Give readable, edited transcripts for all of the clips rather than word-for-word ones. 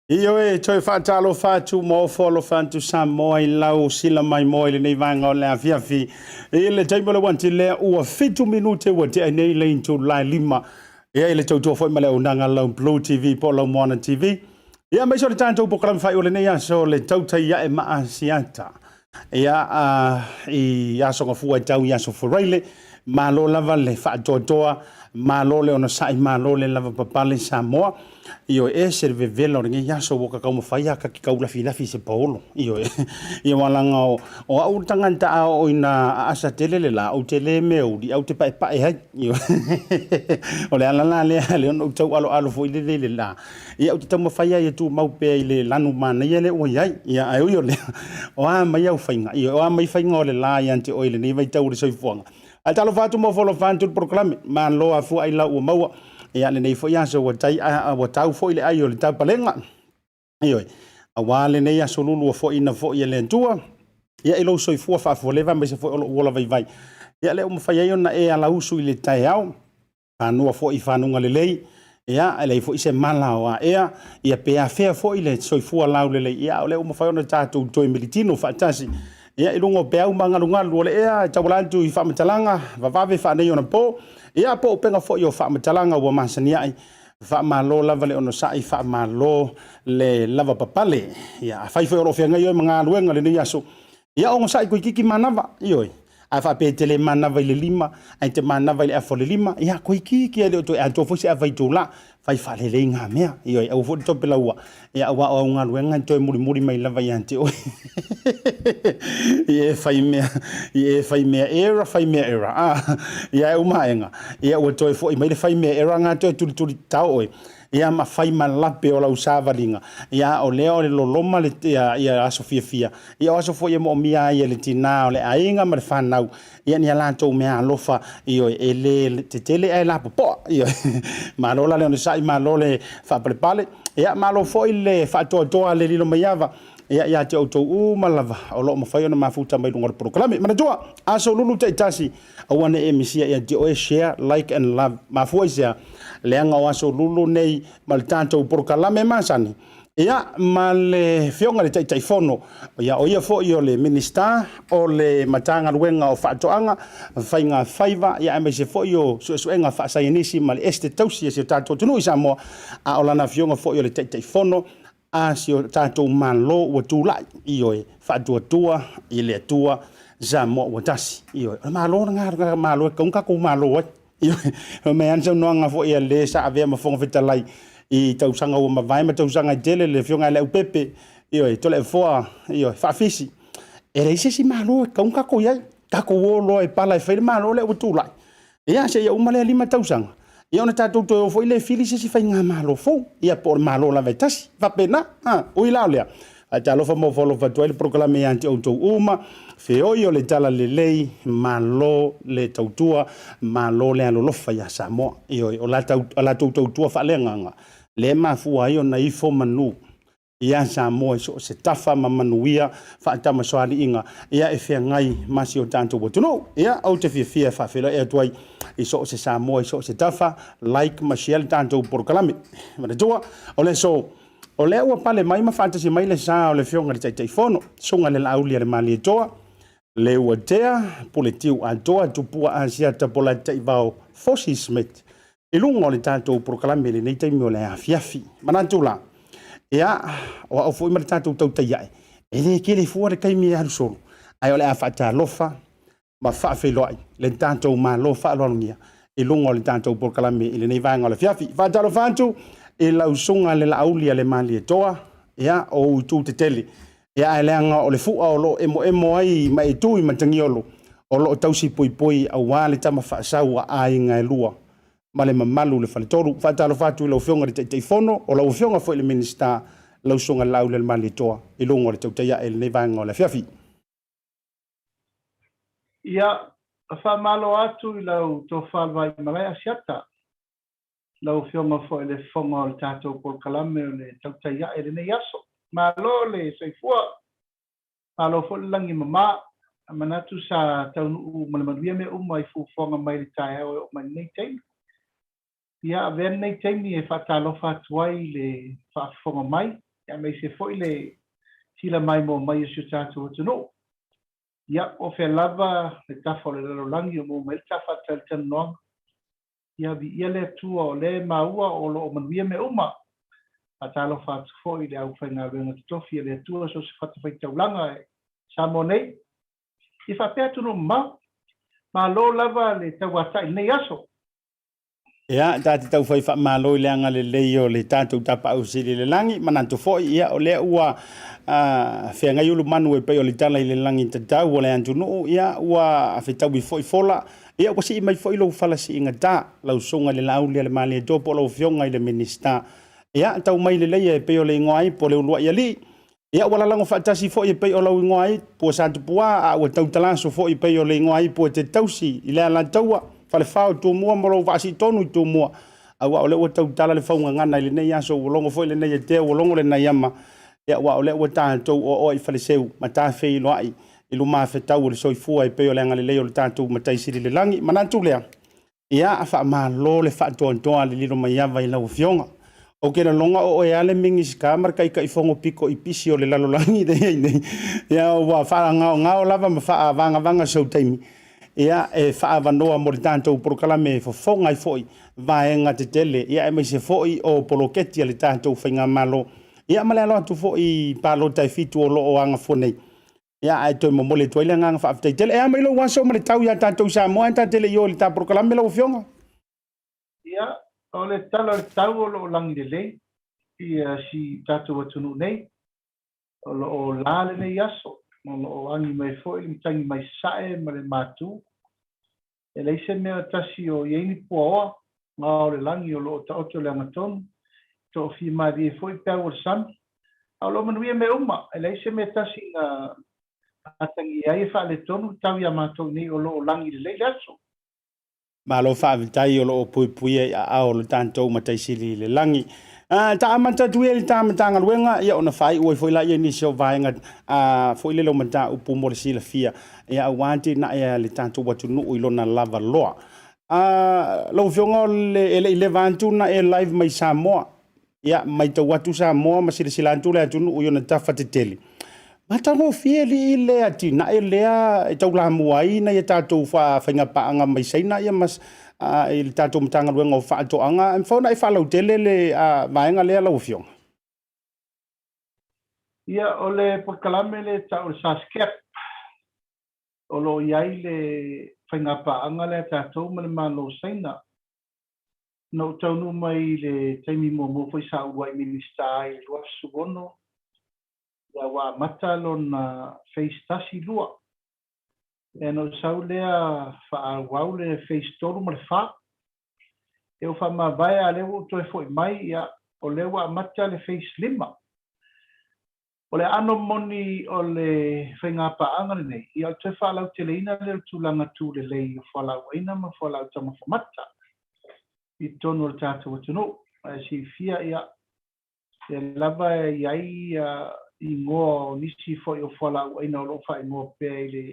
Io e toi fatalo fatu mo folo fantu sam mo I lau sila mai mo ile nei vanga o le afiafi. Ile taimo le wanti le ua fitu minute wa te nei le into lai lima. Ia ile tau foi male unanga lau BLU TV po lau Moana TV. Ia mai so le tanto program fai o le nei aso le Tautai ia e ma Asiata. Ia I aso ngafua tau ia so foraile ma lo lava le fa totoa ma lo le ona sai ma lo le lava papale Samoa. Io e serve velo ringe yaso woka ka mo faia ka ki kaula fila fi se paolo io io walanga o au tanganta o ina asa telele la o tele meu di au te pai pai ha io o le ala le no tau alo fo ile le la ia o te tamo faia ia tu mau pe ile lanu mana ia le o ia ai io le o a mai au fainga io a mai fainga o le la ia ante o ile ni vai tau le soifuanga al talo fatu mo folo fantu proclame ma lo afu ai la o maua ia le nei fo ia so watai wa tau fo ile ai o le tau palenga io a wale nei aso lulu fo ina fo ia le tua ia ilo so fo fa fo leva mai se fo ola vai ia le mo fa ia na e ala usu ile tai au anu fo I fanunga le lei ia ele fo ise mala wa ia pe a fe fo ile so fo la le ia le mo fa ona tatu to militino fa tasi ia ilungo pe au manga lunga le ia tabulantu I fa matalanga va fa nei ona po ia po penga fo yo fa matalanga wa masania ai fa malo lava le ono sai fa malo le lava papale ia fa fo ro fenga yo manga luenga le ni aso ia o sai ko kiki manava io a fa pe tele manava le lima ai te manava le afo le lima ia ko kiki le to anto fo se avai to la fa le lenga mea io au fo to pela wa ia wa o nga luenga to muri mai lava ia ante o ia fa me era ia o maenga ia o to fo mai le fa me era nga to tu tao ia ma fai malape o la usava linga ia o leo le loloma le ia aso fia ia aso fo ia mo mia ia le tina o le ainga ma fa nau ia ni ala to mea lofa io ele te tele ai la po io ma lola le on sai ma lole fa prepare ia ma lo fo ile fa to le lilo maiava ia te auto malava o lo mafai ona mafuta mai lunga proklame mana tua aso lulu te tasi awane emisia ia te o share like and love mafuisia leanga o aso lulu nei mal tanto proklame masani ia male fionga le tai fono ia o ia fo io le minister o le matanga luenga o fatoanga fainga faiva ia me se fo io suenga fa sainisi mal este tausi se tato tunu isamo a olana fionga fo io le tai fono a si o tato malo o tula io e fatua i le tua zamo o tasi io malo nga malo ka ko malo io me anso no nga fo ia le sa ave ma fonga vitalai I tausanga o mavai ma tausanga tele le fionga le upepe io Toleafoa io fa fisi e le se si malo ka ko ia ka ko lo e pala e fe malo le utula ia se ia umale lima tausanga ia ona tatu to fo ile fili se si fa nga malo fo ia por malo la vetasi va pena o Laaulia a talo fa mo folo fa toile proclame anti auto uma fe io le tala le lei malo le tautua malo le alo lofa ya samo io o la tautua fa lenga le mafua io na ifo manu ia samo so se tafa mamanuia fa tama soali inga ia e fe ngai masio tanto botuno ia au te fia fa fela e tuai iso se samo iso se tafa like masiel tanto proclame ma tua ole so o le ua pale mai ma fantasy mai le sa o le fionga le tai fono sunga le Laaulialemalietoa le ua tea politiu atoa tupua Asiata Polataivao Schmidt ilunga o le tatou proklame le nei taimi o le afiafi manatula ia o au foi ma le tatou Tautai e le kele fua le kaimi alusolo ai o le afatalofa ma faafeloai le tatou malo faaloalogia ilunga o le tatou proklame i le nei vaega o le afiafi faatalofa atu e lausunga le Laaulialemalietoa ia o tu te tele ia eleanga o le fu'a o lo emo ai mai tu I matangiolo o lo tausi poi au wale tama faasau a ainga e lua ma le mamalu le faletoru fatalo fatu I lau fionga le te fono o lau fionga foi le minister lausunga le Laaulialemalietoa I lunga o le Tautai e le nevanga o le fiafi ia fa malo atu I lau tofal vai malai Asiata lau fionga fo le fonga o le tatou polkalame o le Tautai e le nei aso malo le seifua malo fo le langi mama manatu sa taunu malamaduia me uma I fufonga mai le tae o mai nei teimi ia ven nei teimi e fatalofa atuai le faafonga mai ia me se foi le tila mai mo mai o se tatou atuno ia o fe lava le tafa o le lalolangi o mo mai tafa taltanoa ia vi ia le tua o le maua o lo manuia me uma atalo fa foi le au faina venga tofi le tua so se fata fai taulanga sa monei I fa petu no ma lo lava le tawata nei aso ia tati tau fai fa malo le anga le leio le tatou tapa au sili le langi mananto foi ia o le ua fe ngai ulu manu e pe o le tala I le langi tatau o le antunu ia ua fe tau I foi fola ia ko si mai foi lo fala si ingata lau songa le Laaulialemalietoa po lo fionga I le minister ia tau mai le leia e pe o le ngoai po le ulua ia li ia wala lango fatasi foi e pe o lo ngoai po sa tupua a o tau talaso foi pe o le ngoai po te tausi I le ala taua fale fao tu mua molo vasi tonu tu mua wa ole o tau tala le faunga ngana le nei aso longo foi le nei te o longo le nei ama ia wa ole o tanto o I fale seu mata fe lo ai I lu ma fe tau le soifua e pe o le ngale le o le tanto matai siri le langi manantu lea ia fa ma lo le fa tonto ale lilo mai ava I lau fionga o ke na longa o e ale mingi skamar kai kai fongo piko I pisi o le lalo langi de nei ia wa fa ngao lava ma fa vanga so taimi ia e fa vanoa mo tanto proclame fo fonga I foi vaenga te tele ia e me se foi o poloketi le tanto finga malo ia male lo tu foi palo tai fitu o lo o anga fonei ia ai to mo mole to ile nga fa te tele ia me lo waso mo le tau ia tanto sa mo anta tele yo le ta proclame lo fionga ia o le tau o lo langi le ia si tatou atunu nei o la le nei aso o angi mai foi le tangi mai sae ma le matu e le se me tasi o yeini poa nga o le langi o lo ta oto le amaton to fi ma di foi pe o sam au lo manuia me uma e le se me tasi nga atangi ai fa le tonu tau ia mato ni o lo langi le aso ma lo fa vitai o lo pui a o lo tanto matai sili le langi ta manta tuel ta mantanga wenga ia ona fai o foi la ia ni so vainga foi le lo manta upu mo sila fia ia wanti na ia le tanto watu no i lona lava loa lo fionga le vantu na e live mai Samoa ia mai to watu Samoa ma sila antu le atu no i ona tafatiteli matango fieli ile ati na elea tau la muai na ia tato fa fainga paanga mai saina ia mas il tato mtanga wenga fa to anga en fauna fa la hotelele vaenga le la ufiong ia ole por kalame le tau saskep olo iai le fainga paanga le tato malo saina no tau no mai le taimi mo foi sa wai minister i lo sugono ya wa matalon face tasi lua e no saulea fa waule face toru mal fa eu fa ma vai ale o to foi mai ya o le wa mata le face lima o le ano moni o le fenga pa anga nei ia te fa la teleina le tulanga tu le le fa la waina ma fa la tama fa mata i tono tatu tuno si fia ia e lava iai i ngo nisi foi o fa la waina lo fa ngo pe le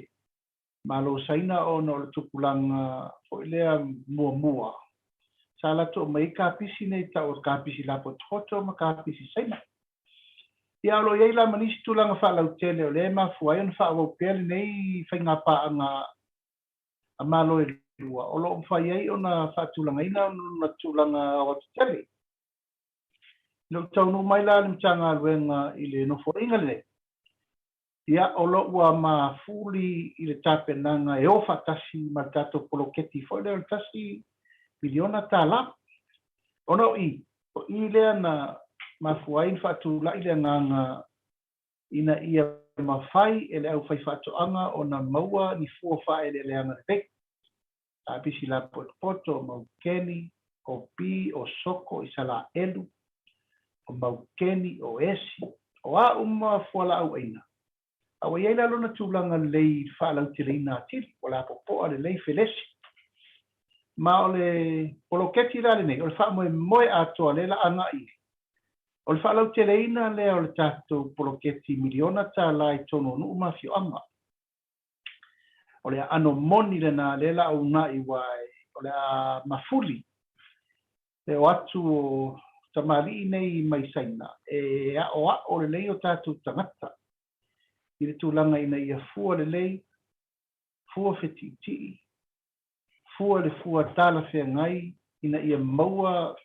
malo saina o no le tupulanga foi le mua sala to mai ka pisi nei ta o ka pisi la pothoto ma ka pisi saina ia lo ia la manisi tulanga fa la tele o le ma fuai on fa o pele nei fainga pa anga amalo e lua o lo fa ia ona fa tulanga ina na tulanga o tele lo tau no mai la mtanga wenga ile no fo inga le ia o lo wa ma fuli ile tape nanga e o fa tasi ma tato poloketi fo le tasi miliona tala ono i o ile na mafuain fatu la ile nganga ina ia mafai ele au fai fatu anga ona maua ni fu fa ele le anga pe tapi sila poto maukeni o pi o soko isala elu o maukeni o esi o a uma fola au ina au ia la lona tulanga lei fa la utilina til wala popo ale lei felesi ma ole poloketi la le o fa mo ato le la anga i o fa la teleina le o tato poloketi miliona ta lai tono no ma fi anga o le ano moni le na le la una i wai o le mafuli e watu tamari nei mai saina e o le lei o tato tangata i le tulanga ina ia fua le lei fua fetiti fua le fua tala fe ngai ina ia maua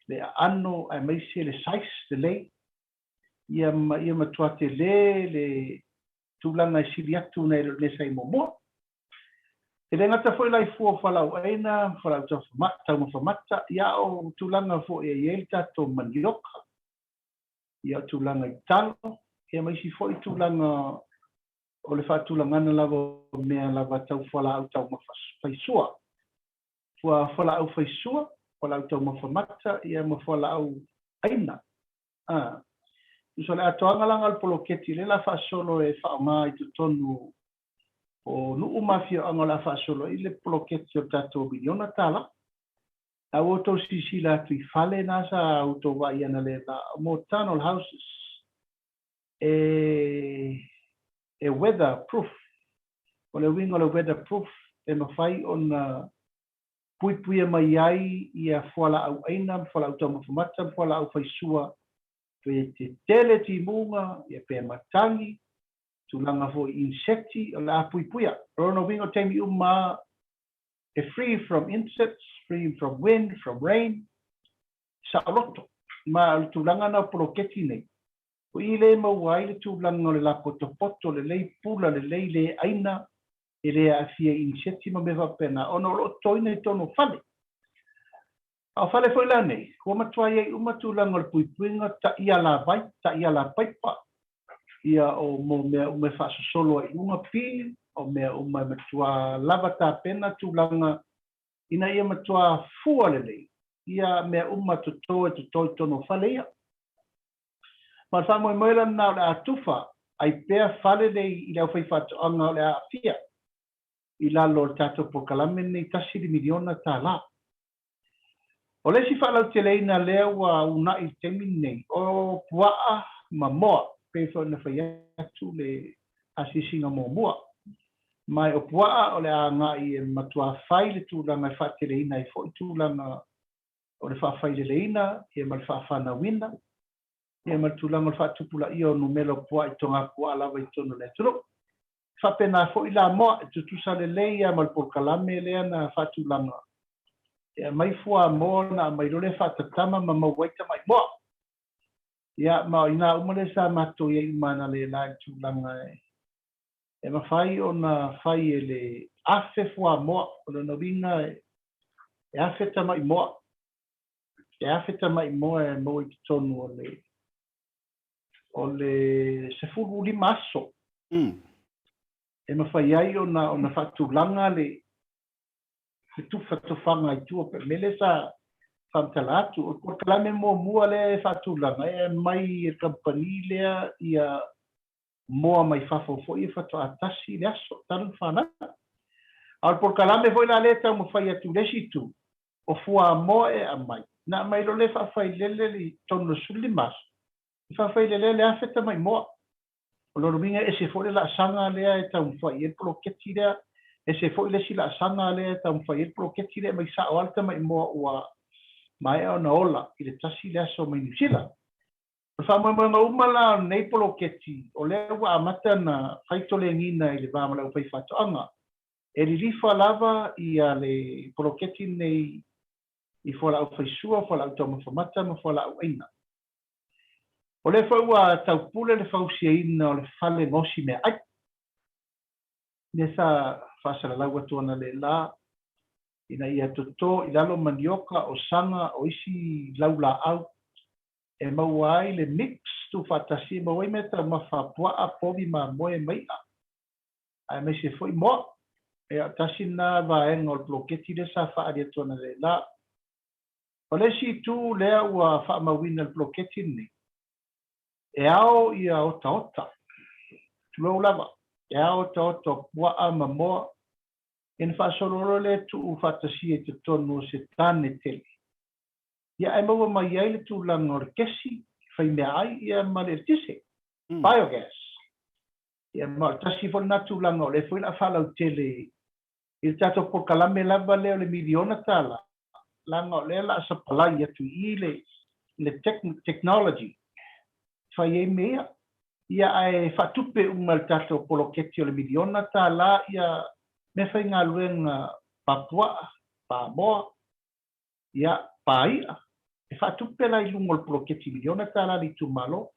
le ano ai mai se le sais de lei ia matuate le tulanga siliatu nei le sai momo e le ngata foi lai fua falau aina falau ta mata ia o tulanga fo e yelta to mandioka ia tulanga talo ia mai si foi tulanga o le fatulanga na lava mea lava tau falau tau mafaisua fua falau faisua falau tau mafamata ia mafalau aina so le atoanga langa al poloketi le la fa solo e fa mai tu tonu o nu mafia anga la fa solo ile poloketi o tato biliona tala a woto sisi la tri fale nasa auto va ia na le la motanol houses e weather proof o le wing o le weather proof e mafai on pui mai ai ia fola au aina fola au tama famata fola au faisua pe te tele ti munga ia pe matangi tulanga fo insecti o la pui rono wingo temi uma e free from insects free from wind from rain sa loto ma tulanga na proketi nei o ile ma wai le tulanga le la poto le lei pula le lei le aina ele afia insecti ma me va pena ono lo toine tono fale a fale foi la nei ko matua ye uma tulanga le puipuinga ta ia la vai ta ia la paipa ia o mo me fa solo i uma pi o me uma matua lava ta pena tulanga ina ia matua fua le lei ia me uma to tono fale ia ma fa mo la na la tufa ai pe fale dei i le fai fatu anga le afia i la lo tato po kalame nei tasi di miliona ta la O le si whalau te leina lea wa una I temine o puaa ma moa pe fo na whai atu le asisinga mo mua. Mai o puaa o le a ngai e matua whai le tūlanga I whate leina I fo I tūlanga o le whawhai le leina e mal whawhana wina e mal tūlanga o le whatupula I o numelo puaa I tonga puaa lawa I tono le turo. Whapena fo I la moa e tutusa le leia mal porkalame lea na whatulanga. E mai fua mo na mai role whatatama ma mawaita mai moa. Ia ma ina umale sa mato ia I mana le lai tūlanga e mawhai o na whai e le afe fua moa o na winga e afe tama I moa. E afe tama I moa e mo I tonu o le sefuru lima aso. E mawhai ai o na whatulanga le tufa tofanga I tua pe mele sa whamtalatu. O kwa kalame mo mua le whatulanga e mai e kampani lea ia moa mai whafofo I whato atasi le aso taru whana. Al por kalame voi la leta mo whai atu lesitu o fua moa e a mai. Na mai lo le whawhai lele li tono suli mas. Whawhai lele le afeta mai moa. O loro minga e se fore la sanga lea e tau mwhai e proketi lea. E se fo ile sila sanga le ta mfai proketi le mai sa alta mai mo wa mai ona ola ile tasi le so mai sila fa mo mo umala nei proketi o le wa mata na faito le ngina ile ba mala fai fato anga e rifa lava ia le proketi nei I fola o fai sua fola o tomo famata mo fola o ina o le fa wa tau pule le fausiina o le fale mosi me ai nesa fasala lawa tona le la ina ia toto I lalo manioka o sanga o isi laula au e mauai le mix tu fatasi mawai meta mafapua a povi ma moe mai a me se foi mo e tasi na va en ol bloketi le sa fa adia tona le la o le si tu le ua fa mawina el bloketi ni e ao ia ota tu lo lava e ao to pua a mamoa en fa solo le tu fatasi e te tonu se tane tele ia e maua mai ai le tu langor kesi fai me ai ia malertise biogas ia ma tasi fo na tu langor le foi la fala tele il tato por kalame lava le miliona tala langor le la sa pala ia tu ile le technology fai e mea ia e fatupe mal tato poloketi le miliona tala ia me fai ngā luenga papua, pa moa, ia paia. E whatupe lai lungo le proketi miliona tāna li tu malo.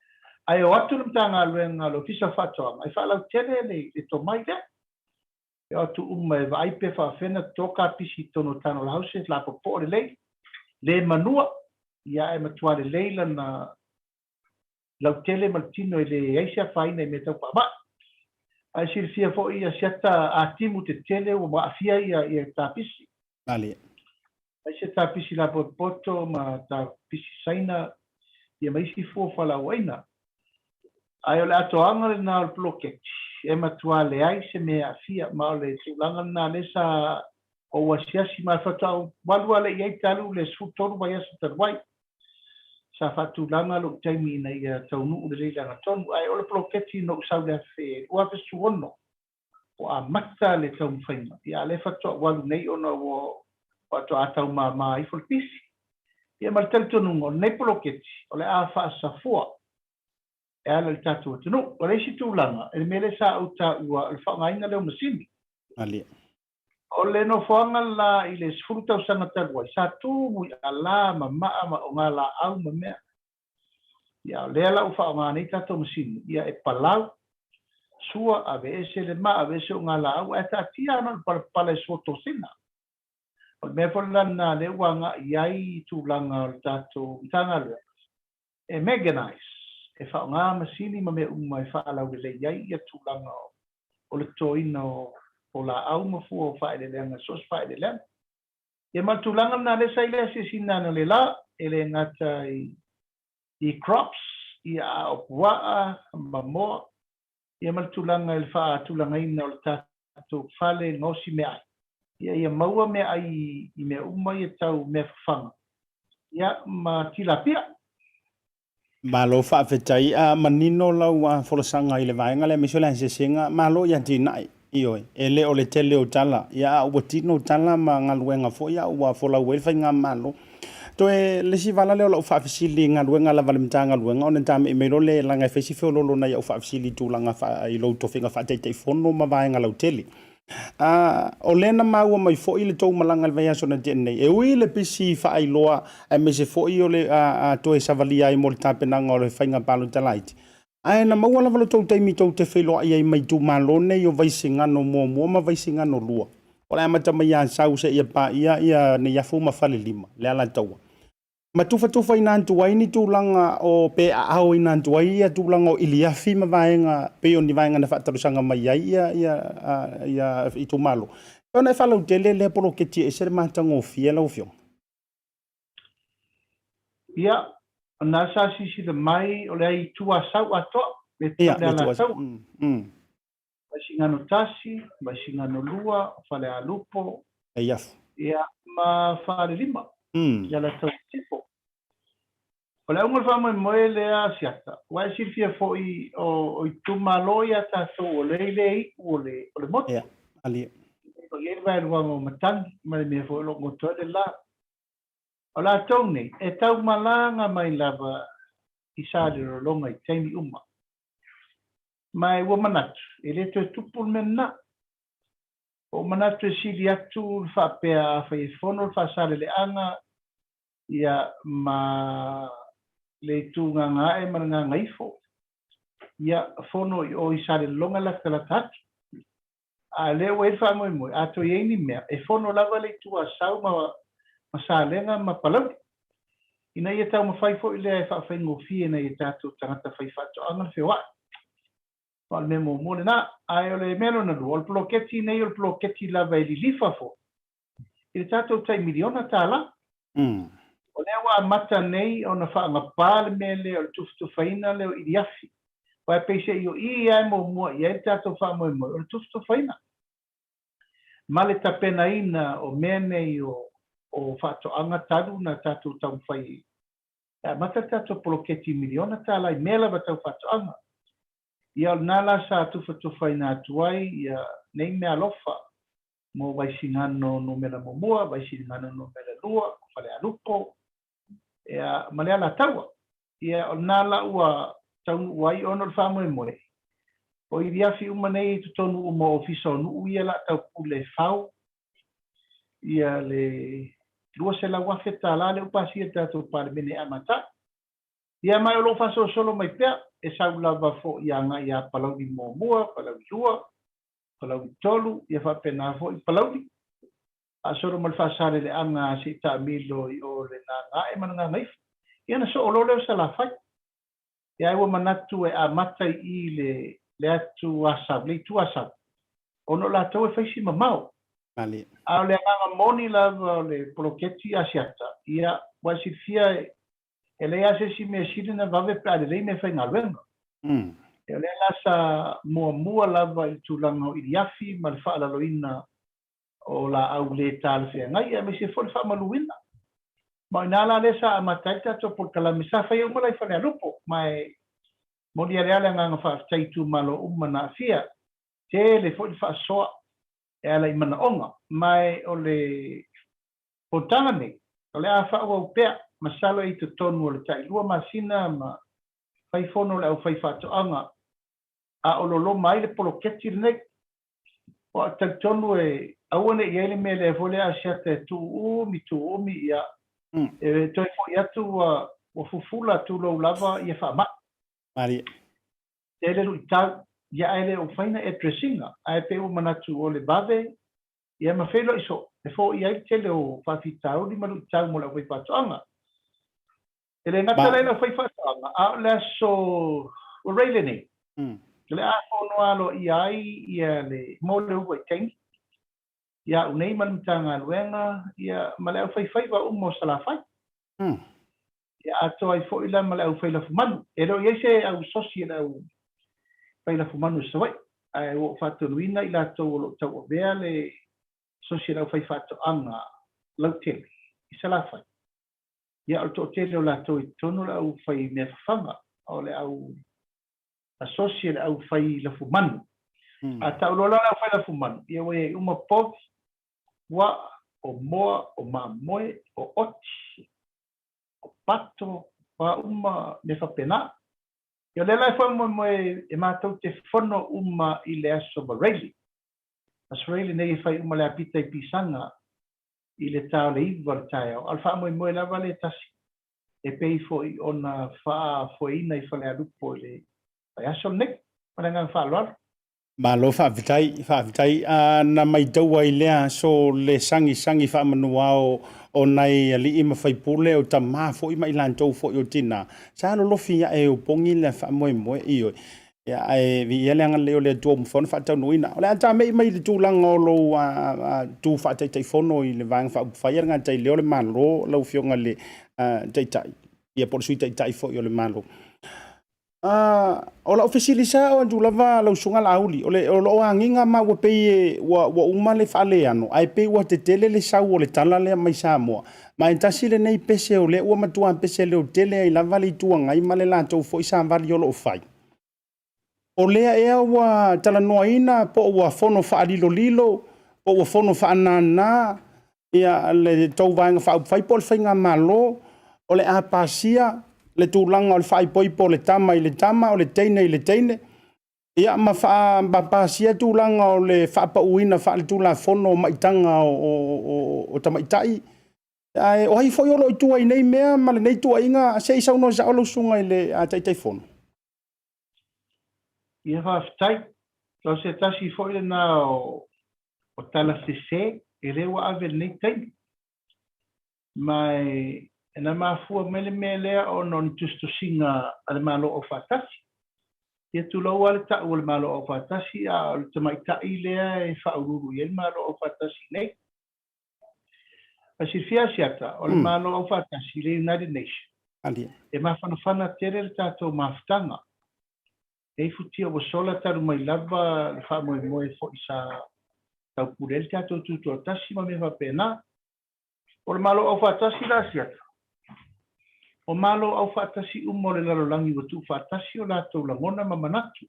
Ai o atu nam tā ngā luenga lo fisa whatoanga. Ai whalau tene le tomai le. E atu e vaipe whawhena toka pisi tono tano la hause la popo le lei. Le manua. Ia e matua le leila na lau tele maltino e le eisa whaina e me tau pa ai sirfia fo ia Asiata a timu te tele o ma afia ia tapisi ali ai se tapisi la poto ma tapisi saina ia mai si fo fala waina ai o le atoanga le na bloket e matua le ai se me afia ma le tulanga na lesa o wasiasi ma fatau walua le ia talu le sutoru vai asa tarwai sa fatulanga lo taimi na ia taunu le leila tonu ai o le proketi no saule fe o ave suono o a mata le tau faina ia le fatu walu nei ona o to atau ma I folpisi ia mal tonu no nei proketi o le a fa sa fo e ala le tatu no o le situlanga e mele sa uta ua le fa ngaina le masini ali o le no fonga la I le sfruta usanga talwa sa tu mu ala ma o ngala au ma mea ia le ala ufa o ngana I tato masini ia e palau sua ave ese le ma ave ese o ngala au e ta tia na pala soto sina o me folana le wanga iai tulanga o tato tanga le e mechanized e fa ngā masini ma me umai fa ala le iai ia tulanga o le toino o la au mafu o faile lenga sos faile lenga e matulanga na le sai le sina na le la ele ngata I crops ia o wa mamo e matulanga el fa tulanga ina o tato fale no si me ai ia maua me ai I me uma I tau me fanga ia ma tilapia. Malo fa fetai a manino lau a folosanga i le vaenga le misola se singa malo ya tinai io ele o le tele o tala ya o tino tala ma ngaluenga fo ya o fola wel fa nga malo to e le si vala le o fa fisili ngaluenga la valimtanga luenga on tame e melo le langa festival lo na ya o fa fisili tu langa fa i lo to finga fa te fono ma vaenga lau tele o lena maua mai fo ile tau malanga le vaya sona tene e ui le pisi fa ai loa e me se fo i o le to e savalia i mo le tapenanga o le whainga palo talaiti ai na maua lava lo tau taimi tau te wheloa i ai mai tu malone i o vaisi ngano mua ma vaisi ngano lua o le amata mai a sau se ia pa ia ne ia fu ma fale lima le ala taua ma tufa ina antu wai ni tūlanga o pe au ina antu wai ia tūlanga o iliafi ma vaenga pe o ni vaenga na whatarusanga mai ia i tu malo. Ona e whalau te le polo ke tia e sere mātanga o fia lau fiong. Ia, na sa sisi le mai o le ai tua sau atoa, le Ia, le ala tau. Mai singano tasi, mai singano lua, whale a lupo. Ia. Ia, ma whale lima. Ia la tau tipo. O le unga wha moe le Asiata. Wai si fia fo i o i tumaloia tātou o le o le motu. Ia, ali. O i vai rua mo matangi, ma le mea fo lo ngoto le la. O la tau nei, e tau malanga mai lava i sāre rolonga i teimi uma. Mai ua manatu, e le to tupul mena. O manatu e sili atu wha pēa whai fono, wha sāre le anga, ia ma le tūnga ngā e mana ngā ngaifo. Ia fono o i sāre longa la kala tatu. A leo e wha moe, ato i eini mea, e fono lava le tua sau ma sālenga ma palau. Ina ia tau ma whaifo i lea e wha whaingo fie na i tātou tangata whaifato anga whiwa. Wal me mo mōne nā, ai o le melo na lu, o le ploketi nei o le ploketi lava i li lifa fo. I le tātou tai miliona tāla. O lea wa mata nei o na wha ngapāle me leo le tuftufaina leo i diafi. Wai peise i o i ai mo mua i ai tātou wha moe o le tuftufaina. Ma le tapena ina o mene i o whato anga taru na tātou tau whai. Mata tātou ploketi miliona tāla i mela wa tau whato anga. Ia o nala sa tuftufaina atuai ia nei mea lofa. Mo vaisingano no mela momua, vaisingano no mela lua, whale a lupo. Ia malea la taua. Ia o nala ua tau wai ono le whamoe moe. O i riafi umanei tutonu uma ofisa o nuu ia la tau pule whau. Ia le lua se la wafe ta la le upasi e tātou pare mene amata. Ia mai o lo faso solo mai pea, e sau lava fo ia nga ia palau di mua, palau di lua, palau di tolu, ia whapena fo i palau di. A soro mal fasare le anga si ta milo i o le nga e mana nga ngaif. Ia na so o lo leo sa la fai. Ia iwa manatu e a matai i le atu asab, le tu asab. Ono la tau e whaisi mamau. Ali. A le anga moni lava le poloketi Asiata. Ia wasi fia e le ase si me sirina vave pe ale me whai ngaluenga. E le lasa mua lava i tūlanga o iriafi ma le whaalaloina o la au le tāle whea ngai. E me se fol whaamaluina. Ma inala le sa amatai tato por kalamisa whai umalai whane alupo. Mai moni areale nganga whaafitaitu malo umana fia. Te le fol whaasoa. E ala i mana onga. Mai o le potanga nei. O le a whaua upea. Masalo i te tonu o le tai lua masina ma whaifono le au whaifatoanga. A o lo mai le poloketi nei. O a tai tonu e awane i ele me le vole Asiata e tu umi ia. E toi fo i atu o fufula tu lo lava i e whaama. Mari. Te ele ru i tau. Ia ele o whaina e dressinga. A e pe o manatu o le bave. Ia ma whelo iso. E fo i ai tele o whawhitau ni maru i tau mo le au whaifatoanga. Ele ngata leila whaifatoanga. A le aso o reile nei. Le a whono alo i ai ia le mo le uwa i tengi. Ia unei manutanga luenga. Ia ma le au whaifaiwa umo salafai. Ia ato ai fo ila ma le au whailafu manu. E ro i se au sosi e au whailafu manu sawai. Ai o whatunuina i lato o lo tau o bea le sosi e au whaifatoanga lau tele. I salafai. ia o to tele o latou i tonu la au fai mea fafaga o le au asosia le au fai lafumanu a taulola la fai lafumanu ia ua uma povi ua o moa o mamoe o oti o pato wa uma me fapena ia le lai fai moe e matou te fono uma i le aso Bareli Australia nei fai uma le apita i pisanga i le tau le iwa le tae al fa moe lava le tasi e pei foi ona fa foi ina i fale alupo le ai aso nek mana ngang fa lor Malo fa vitai na mai tau ai lea so le sangi fa manuao o nai ali ima fai pule o tama fo ima ilan tau fo yo tina sa lo lofi ya e o pongi le fa moe io ya ai vi ele nga leo le tu mo fon fa tau noina o le ata mai le tu lang o lo tu fa tai fono i le vang fa fa nga tai leo le malo lo fionga le tai ia por sui tai fo yo le malo o la officialisa o tu lava lo sunga lauli o lo anginga ma wo pe wa uma le fale ano ai pe wa te tele le sa o le tala le mai sa mo ma intasi le nei pese o le o matua pese le o tele ai lava le tuanga i male la to fo isa vali o lo fai o le e wa tala noina po wa fono fa lilo po wa fono fa nana ia le to vanga fa fai pol finga malo o le apasia le tūlanga o le whai poipo le tama i le tama o le teine i le teine. Ia ma wha pasia tūlanga o le whapa uina wha le tūla fono maitanga o tamaitai. O hai foi olo i tua i nei mea ma le nei tua inga se isa uno sa olo sunga i le taitai fono. Ia whaftai, tau se tasi foi le na o tala se e rewa ave nei teine. Mai ena mafua mele o non tusto singa al malo o fatasi ia tu lo wal ta o malo o fatasi a te mai ta ile e fa uru ia malo o fatasi nei a sifia Asiata o malo o fatasi le United Nations ali e ma fana tere ta to maftanga e futi o sola taru mai lava fa mo fo isa ta purel ta to tasi ma me va pena o malo o fatasi la Asiata o malo au fatasi umo le lalolangi wa tu fatasi o latou lagona ma manatu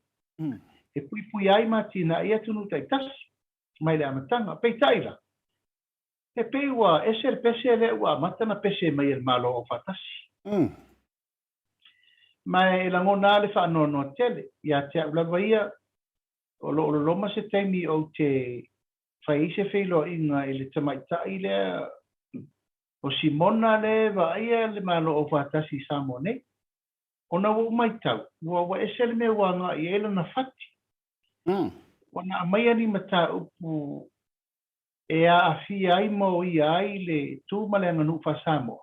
e pui ai matina ia tunu taitasi mai le amatanga peitai la e pei ua ese le pese le ua matana pese mai el malo o fatasi mai e lagona le whaanono tele ia te aulava ia o lo loma se taimi o te whaise whilo inga i le tamaitai lea o Simona le vaia le malo o fatasi samone ona wo mai tau wa esel me wanga i ele na fati ona mai ani mata upu e a afia ai mo i ai le tu male nganu fasamo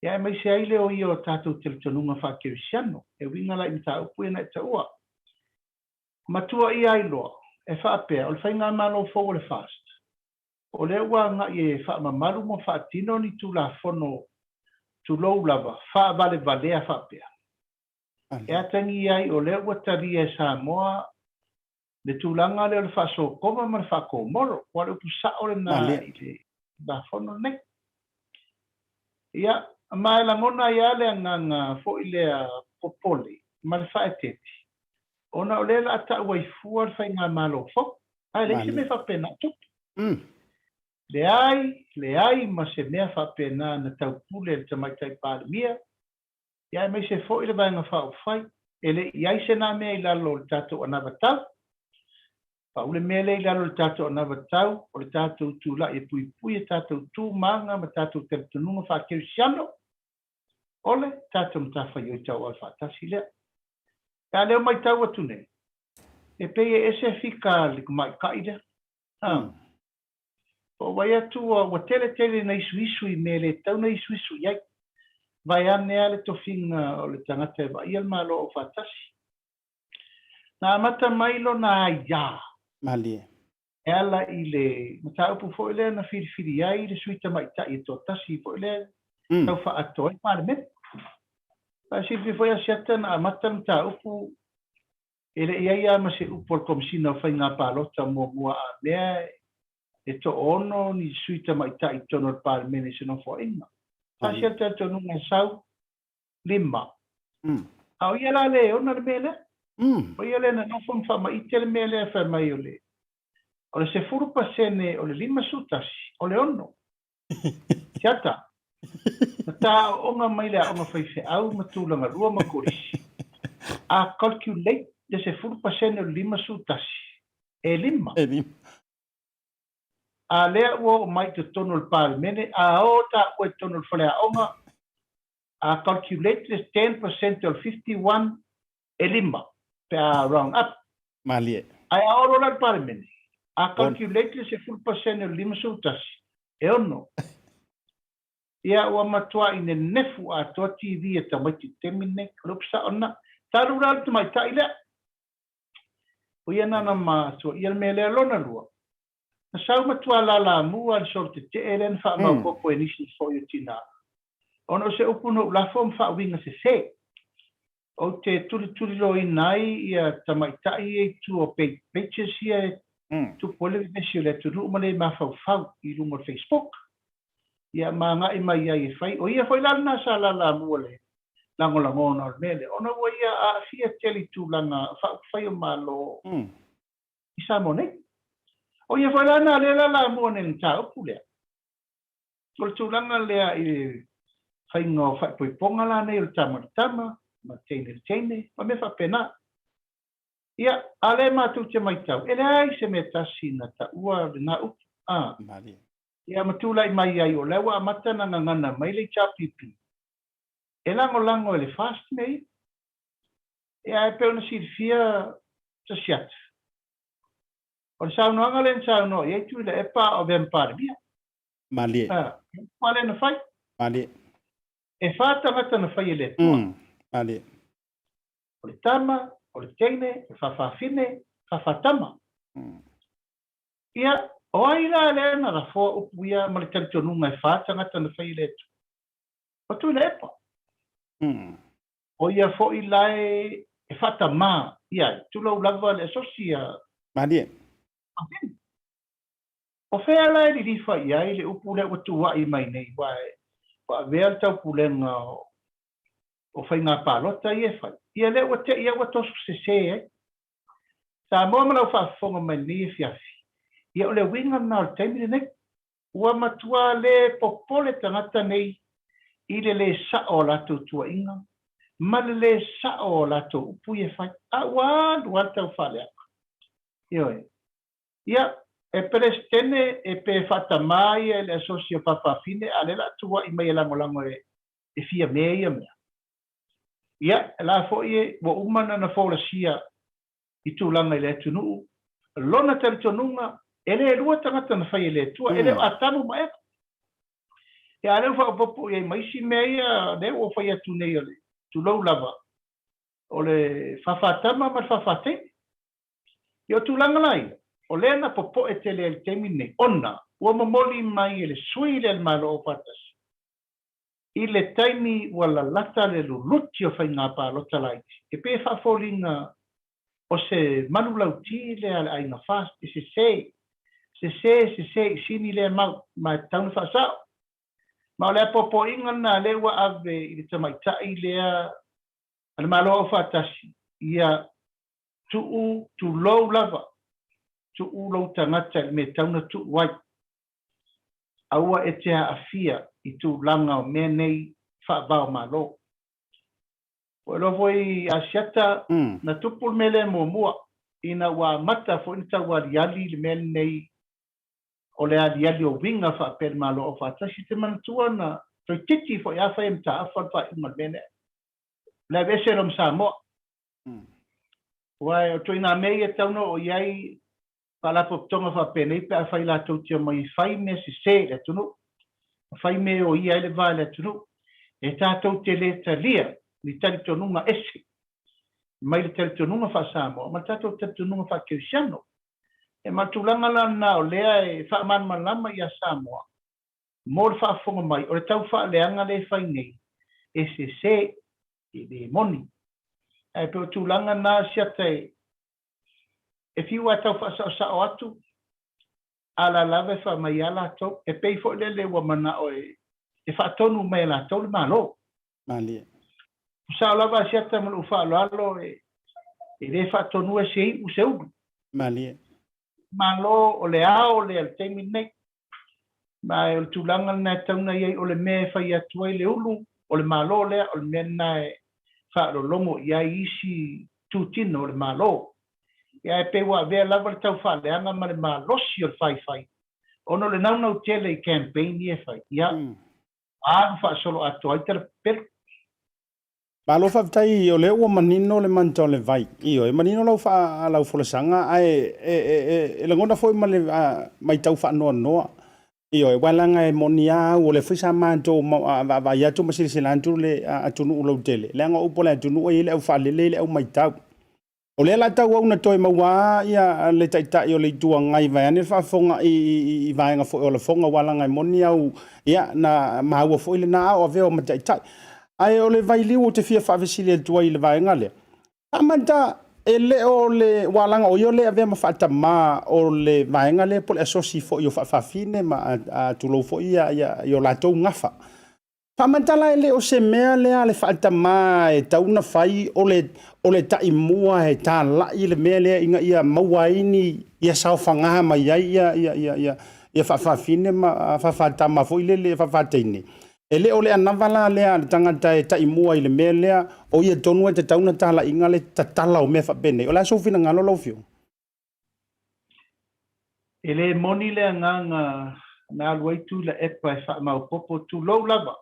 ya mai se ai le o io tatu teltonunga fa kirsiano e winga la mata upu na taua matua i ai lo e fa pe o fainga malo fo le fast o le ua nga i wha mamaru mo wha tino ni tu la fono tu lou lava, wha vale valea wha pia. E atangi ai o le ua tari e Samoa le tūlanga le o le wha so koma ma le wha ko moro, wa le upu sa o le na i le la fono ne. Ia, ma e langona ia le nganga fo i le popole, ma le wha e teti. Ona o le la ata ua i fua le wha inga malo fo, ai le isi me wha pena tupu. Le ai ma se mea whapena na taupule le tamaitai pārmia. Ia mai se fo i le vaenga whao whai. E le iai se nā mea i lalo le tātou anawa tau. Paule mea le i lalo le tātou anawa tau. O le tātou tūla e pui e tātou tū manga ma tātou teletonunga whakeri siano. Ole tātou mtawha i o tau al whatasi lea. Ka leo mai tau atu nei. E pei e ese fika li kumai kaida. O vai atu o tele na isu I mele tau na isu iai. Vai ane ale tofinga o le tangata e vai al malo o fatasi. Na amata mailo na ia. Malie. E ala I le, mata upu fo ile na whiri ai le suita maita I to tasi fo ile tau wha atoi mare me. Pa silvi foi Asiata na amata mata upu ele ia ma se upu al komisina o whainga palota mua a mea e to ono ni suita mai tai tono par mene se no fo inga Asiata tonunga sau lima. Au ia la le ona le mele. O ia le na nofon fa mai tele mele fa mai ole. O le se furu pasene o le lima sutasi o le ono. Tiata. Ta onga mai le onga fai fe au matulanga rua makurisi. A calculate de se furu pasene o le lima sutasi. E lima. A lea ua mai te tono le palemene, a o ta ua tono le whalea onga, a calculate the 10% of 51 e lima, pe a round up. Malie. Ai a oro le palemene, a calculate the 4% of lima sutasi, e ono. Ia ua matua i ne nefu a toa TV e tamaiti temine, lupsa ona, taru rau tu mai taile. Uia nana ma tua, ia me lea lona lua. Na sau matua la mua al sorte te elen fa ma popo e nisi fo yo tina. Ono se upuno la fom fa winga se. O te turi lo inai ia tamaitai e tu o pages ia tu pole vesi le tu rumale ma fau i rumo Facebook. Ia ma i mai ia fai o ia foi la sa la mua le. Lango no mele. Ono wo ia a fia teli tu langa fai o malo. Isa monei. O ia foi lana la mo nen tau pule. Kol tulanga lea i whaingo whapoi ponga lana i o tama, ma teine, ma me whapena. Ia, ale mātou te mai tau. Ele ai se me tasi na ta ua na upu. Ia matula i mai ai o lewa a matana ngana mai le chapipi. E lango ele fast mei. Ia e peo na sirfia ta siat. O le saunoanga le sauno, i eitu le epa o vempare bia. Malie. Male na fai. Malie. E fata ngata na fai ele tua. Malie. O le tama, o le teine, e whawhawhine, whawhatama. Ia, o aira le na rafua upu ia ma le tantonunga e fata ngata na fai ele tu. O tu le epa. O ia fo i lae e fata ma. Ia, tu lau lava le asosia. Malie. O fea lai li rifa i ai le upu le watua i mai nei wae. Wa vea tau pulenga o fai ngā pālota i e fai. Ia le wate ia watosu se e. Sa moa malau whaafonga mai ni e fiafi. Ia o le winga na o taimile nei. Ua matua le popole tangata nei i le sao lato tua inga. Ma le sao lato upu i e fai. A ua tau whale apa. Ioe. Ia, e perestene e pe fatamai e le asosia papafine ale la tua i mai lango e fia mea mea. Ia, la fo i wa umana na folasia i tūlanga i le tunu. Lona tonunga, ele rua tangata na fai le tua, ele atamu ma eka. Ia ale fa popo i maisi mea le o fai atu nei ole, tu lau lava. O le fafatama ma fafatene. Ia tūlanga lai. O lena popo e tele el temine ona ua mamoli mai ele sui le malo o patas. I le taimi wala lata le luluti o whainga pālota laiti. E pe whafolinga o se manulauti le ala aina fast e se sini le mau ma taunu whasao. Ma o le popo inga na le ua ave i le tamaitai lea ala malo o fatasi. Ia tu low lava. Tu ulo tangata me tauna tu wai. Aua e te afia i tu langa o mea nei whaabao malo. O elo voi Asiata na tupul mele mua ina wa mata fo inta wa riali le mea nei o le riali o winga whaapere malo o whaatasi te manatua na toi titi fo ia whae mta awha wha ima mene. Le vese rom sa moa. Wai o toi nga mei e tauna o iai pala poptonga fa pene pe a fai la tautia mai fai me se le tunu fai me o ia le vale tunu e tātou te le talia ni tari tonunga ese mai le tari tonunga fa samo ma tātou te tonunga fa kirisiano e matulanga lana o lea e fa man malama ia Samoa mor fa fonga mai o le tau fa leanga le fai nei e se e de moni e pe tulanga na Asiata if you want to sa atu ala lave fa mai ala to e pei fo le wa mana o e whaatonu mai la tau le malo. Malia. Sa lava Asiata mo whaaloalo e le whaatonu e sei useu. Malia. Malo o le ao le al teimi nei. Mai o le tūlanga na tauna iai o le me whai atua i le ulu. O le malo lea o le mena e whaalolongo iai isi tūtino o le malo. Ia e pewa vea lava le tau whaaleanga ma le malosi o le whai. Ono le naunau tele i campaign i e whai. Ia, whaasolo atua i tera pelu. Malo whaftai o le ua manino le manta o le vai. Io, e manino lau lau wholesanga, e langona foi ma le mai tau whaanoa noa. Io, e walanga e moni au o le whisa manto vai atu masirisilantu le atunu ulau tele. Le anga upo le atunu e le au whaalele le au mai tau. O le la tau au na toi maua ia le taitai o le tua ngai vai ane whaafonga i vaenga fo o le fonga walanga e moni au ia na maua fo ile na au aveo ma taitai. Ai o le vai liu o te fia whaavesili e tua i le vaenga le. Amanta e le o le walanga o yo le avea ma whaata ma o le vaenga le po le asosi fo i o whaafine ma a tulou fo ia i o la tau ngafa. Pamantala ele o se mea lea le whaata maa e tauna whai o le tai mua e tā lai le mea lea inga ia mauaini ia sao whangaha mai ia whawhawhine ma whawhata ma fo ile le whawhataine. Ele o le anavala lea le tangata e tai mua i le mea lea o ia tonua te tauna tā lai inga le tatala o mea whapene. O la sofina ngalo lau fio. Ele moni lea nganga na aluaitu la epa e whaamau popo tu lau lava.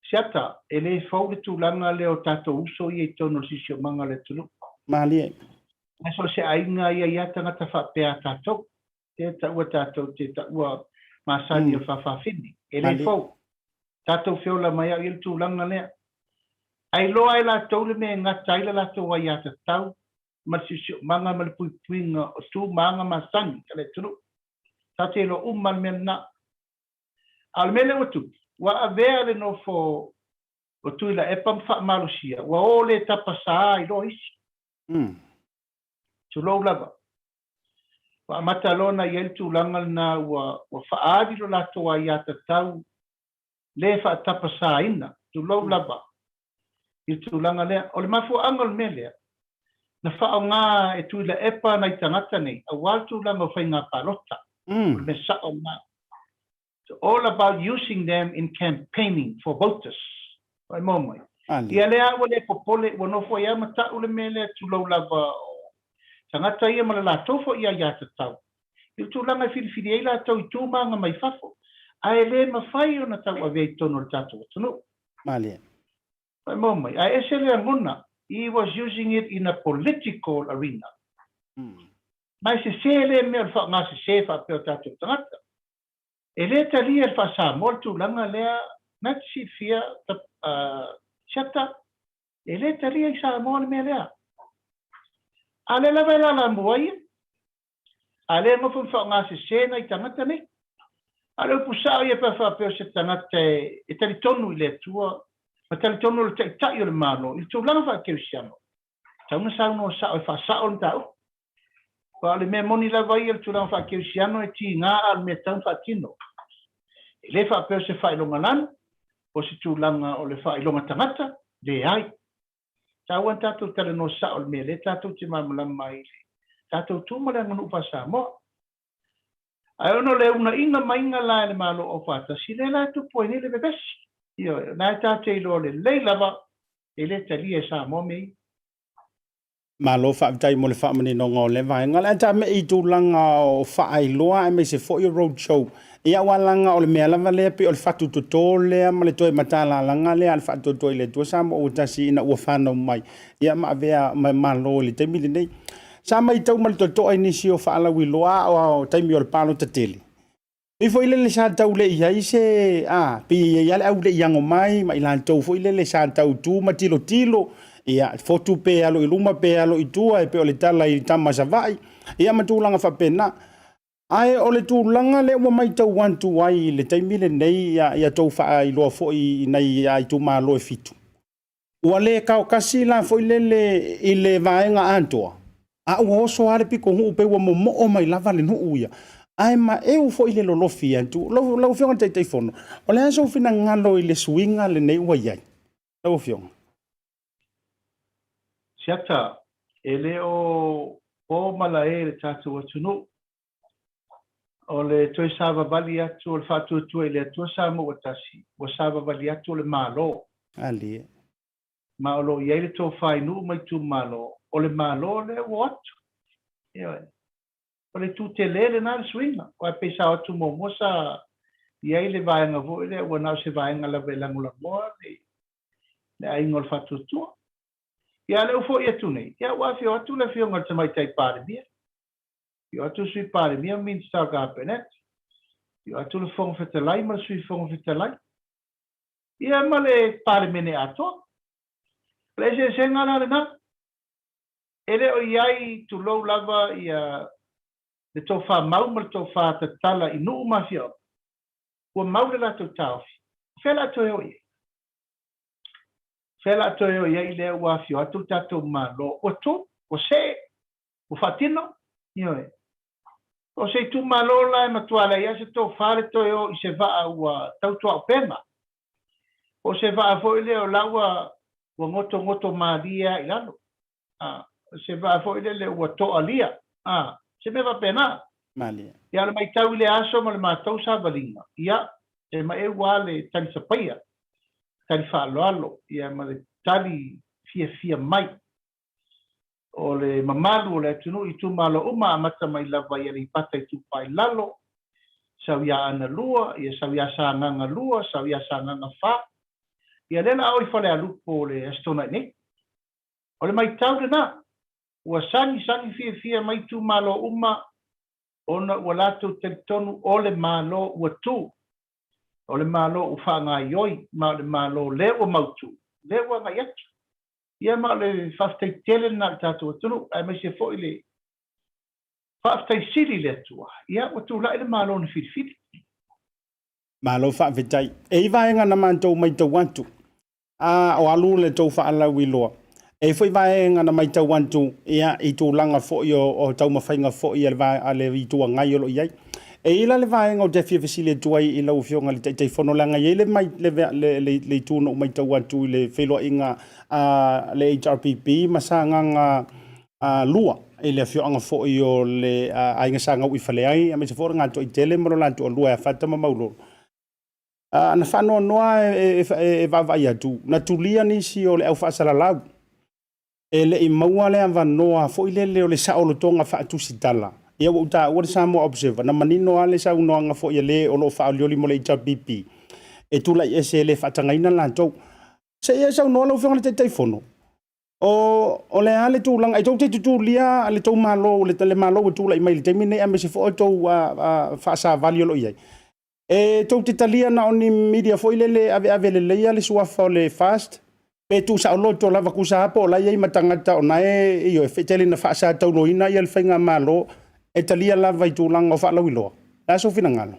Siata, ele fau le tūlanga leo tātou uso i e tono sisio manga le tulu. Malia. Aso se ainga ia ia tangata whapea tātou. Te taua tātou, te taua masani o whawhawhini. Ele fau. Tātou whiola mai au i le tūlanga lea. Ai loa e la tau le mea ngata ila la tau ai ata tau. Ma sisio manga ma le puipuinga o tū manga masani ka le tulu. Tate lo umal mea na. Al mele o tu. Wa avea le no fo o tuila e pam wha malusia. Wa o le tapasa i lo isi. Tu lo lava. Wa amata lona i el tūlanga na wa whaadi lo latoa i ata tau le wha tapasa ina. Tu lo lava. I tūlanga lea. O le mafu angal me lea. Na wha o ngā e tuila e pa na i tangata nei. A wal tūlanga o whai ngā parota. Me sa o ngā. It's all about using them in campaigning for voters. Ai momai. Ia lea wale popole wano fo ia mata ule mele tu lau lava tangata ia mala la tofo ia ia tatau. Il tu langa fili ei la tau i tu manga mai fafo. Ai le mawhai o na tau a vei tono le tato watunu. Malia. Ai momai. Ai ese lea nguna. He was using it in a political arena. Mai se le mea wha ngā se wha peo tato tangata. Ele talia el fasa molto langa lea natsi fia chata ele talia sa mol me lea ale la vela la moy ale mo fu fa ngasi sena itangata ni ale pusa ia pa fa pe se tangata e tali tonu le tua ma tali tonu le ta yo le mano il tu langa fa ke siamo tauna sa no sa fa sa on tau pa le me moni la vai il tu langa fa ke siamo e ti nga al me tan fa tino le fa pe se fa ilonga lan o se tu langa o le fa ilonga tangata le ai tawan tatu tele no sa o me le tatu ti mamla mai tatu tu mala ngunu fa sa mo ai ono le una inga mainga la le malo o fata si le la tu poi ni le bebes io na ta te lo le lava ele tali e sa mo me Malo whaaftai mo le whaamani no ngō le vai. Ngā lea ta me i tūlanga o whaailoa e me se fo i road show. Ia walanga o le mea lava lea pe o le whatu toto lea ma le toi matala langa lea le whatu toto i le tua sa mo o tasi ina ua whanau mai. Ia ma avea mai malo le taimi le nei. Sa mai tau ma le toto ai nisi o whaalawi loa o taimi o le palo tatele. I fo ile le sa tau le ia ise pi ia le au le iango mai ma ilan tau fo ile le sa tau tu ma tilo tilo. Ia fotu pe alo i luma pe alo i tua e pe o le tala i tama sa vai. Ia matulanga whapena. Ai o le tūlanga le ua mai tau wantu ai le taimile nei ia tau wha i loa fo i nei i tu maa loe fitu. Ua le kau kasi la fo i le vaenga antoa. A ua oso are piko huu pe ua mo mai lava le nuu ia. ai ma eu fo ile lo lofi antu lo fionga te fono o le aso fina ngalo ile swinga le nei wa yai lo fionga Siata ele o malae le tatu atunu o le toi sava vali atu o le fatu tu ele tu sa mo watasi o sava vali atu le malo ali ma o lo ye le to fai nu mai tu malo o le malo le what o le tu te le na swinga o pe sa atu mo mosa ye le vai nga vo le o na se vai nga la vela ngula mo le ai ngol fatu tu ia le ufo ia tune ia wa fi atu le fi ngol mai tai pare bia io atu sui pare mia min sta ka penet io atu le fong fetelai ma sui fong fetelai ia ma le pare mene ato le se ngana le na ele o iai tu lo lava ia le tofa mau ma le tofa te tala i nu ma fi o mau le la to tau fela to yo fela to yo ia le wa fi atu tato ma lo o to o se o fatino io o se tu malo la ma tu ala ia se to fare to yo i se va wa tau to pena o se va fo ile o lawa o ngoto maria i lalo se va fo ile le o to alia se me va pena malia ia le mai tau le aso ma le matau sa valinga ia e ma e wale tali sapaia tali fa alo ia ma le tali fia mai o le mamalu o le tunu i tu malo uma amata mai lava ia le pata i tu pai lalo sauia ana lua ia sauia sanganga lua sauia sanganga fa ia lena au i fale alupo le estona nei o le mai tau na ua sangi fia mai tu malo uma ona ua latu te tonu o le malo ua tu o le malo u whanga ioi ma le malo le o mautu le ua ngai atu ia ma le whaftai tele na tatu atunu ai mai se fo i le whaftai siri le atua ia ua tu lai le malo na whirwhiri malo fa vitai e vaenga na manto mai to wantu o alu le to fa ala wiloa e foi vaenga na mai to wantu ia i tu langa fo o tau mafainga fo i le va ale i tu ngai lo iai e ila le vaenga o te fisile tuai i lau fionga le te fono langa i le mai le tu no mai to wantu le felo inga le HRPP masanga lua e le fionga fo i o le ainga sanga ui fale ai a me se fo nga to i tele mo lanto lua e fata ma maulo na fano noa e va ia tu na tulia ni si o le au fa sala lau ele i maua le ava noa fo ile le o le sa o lo tonga fa tu sitala ia o ta o sa mo observe na manino ale sa uno nga fo ile o lo fa lioli mo le HRPP e tu la ese le fa tanga ina lanto se ia sa no lo fo le telefono o le ale tu lang ai to te tu lia ale to malo le tele malo tu la email te mine am se fo to fa sa valio lo ia e to te talia na oni media fo ile le ave le ia le sua fo le fast pe tu sa lo to lava ku sa po la ia matangata ona e io e fetele na fa sa to no ina ia le fenga malo e talia lava i tu lang o fa lo ilo la so fina ngalo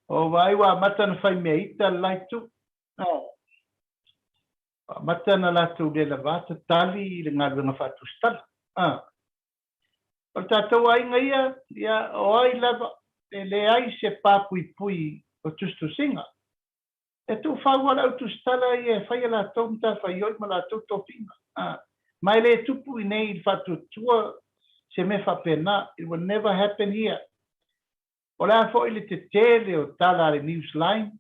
o vai wa matan fai me ita like tu matan la tu de la vata tali le ngal na fa tu stal o tatou aiga ia o ai lava le ai se papui o tustusiga e tufaua lau tustala ia e faia latou matafaioi ma latou tofiga mai le tupu i nei i faatuatua se me faapena it will never happen here o le a foʻi le tetele o tala le news line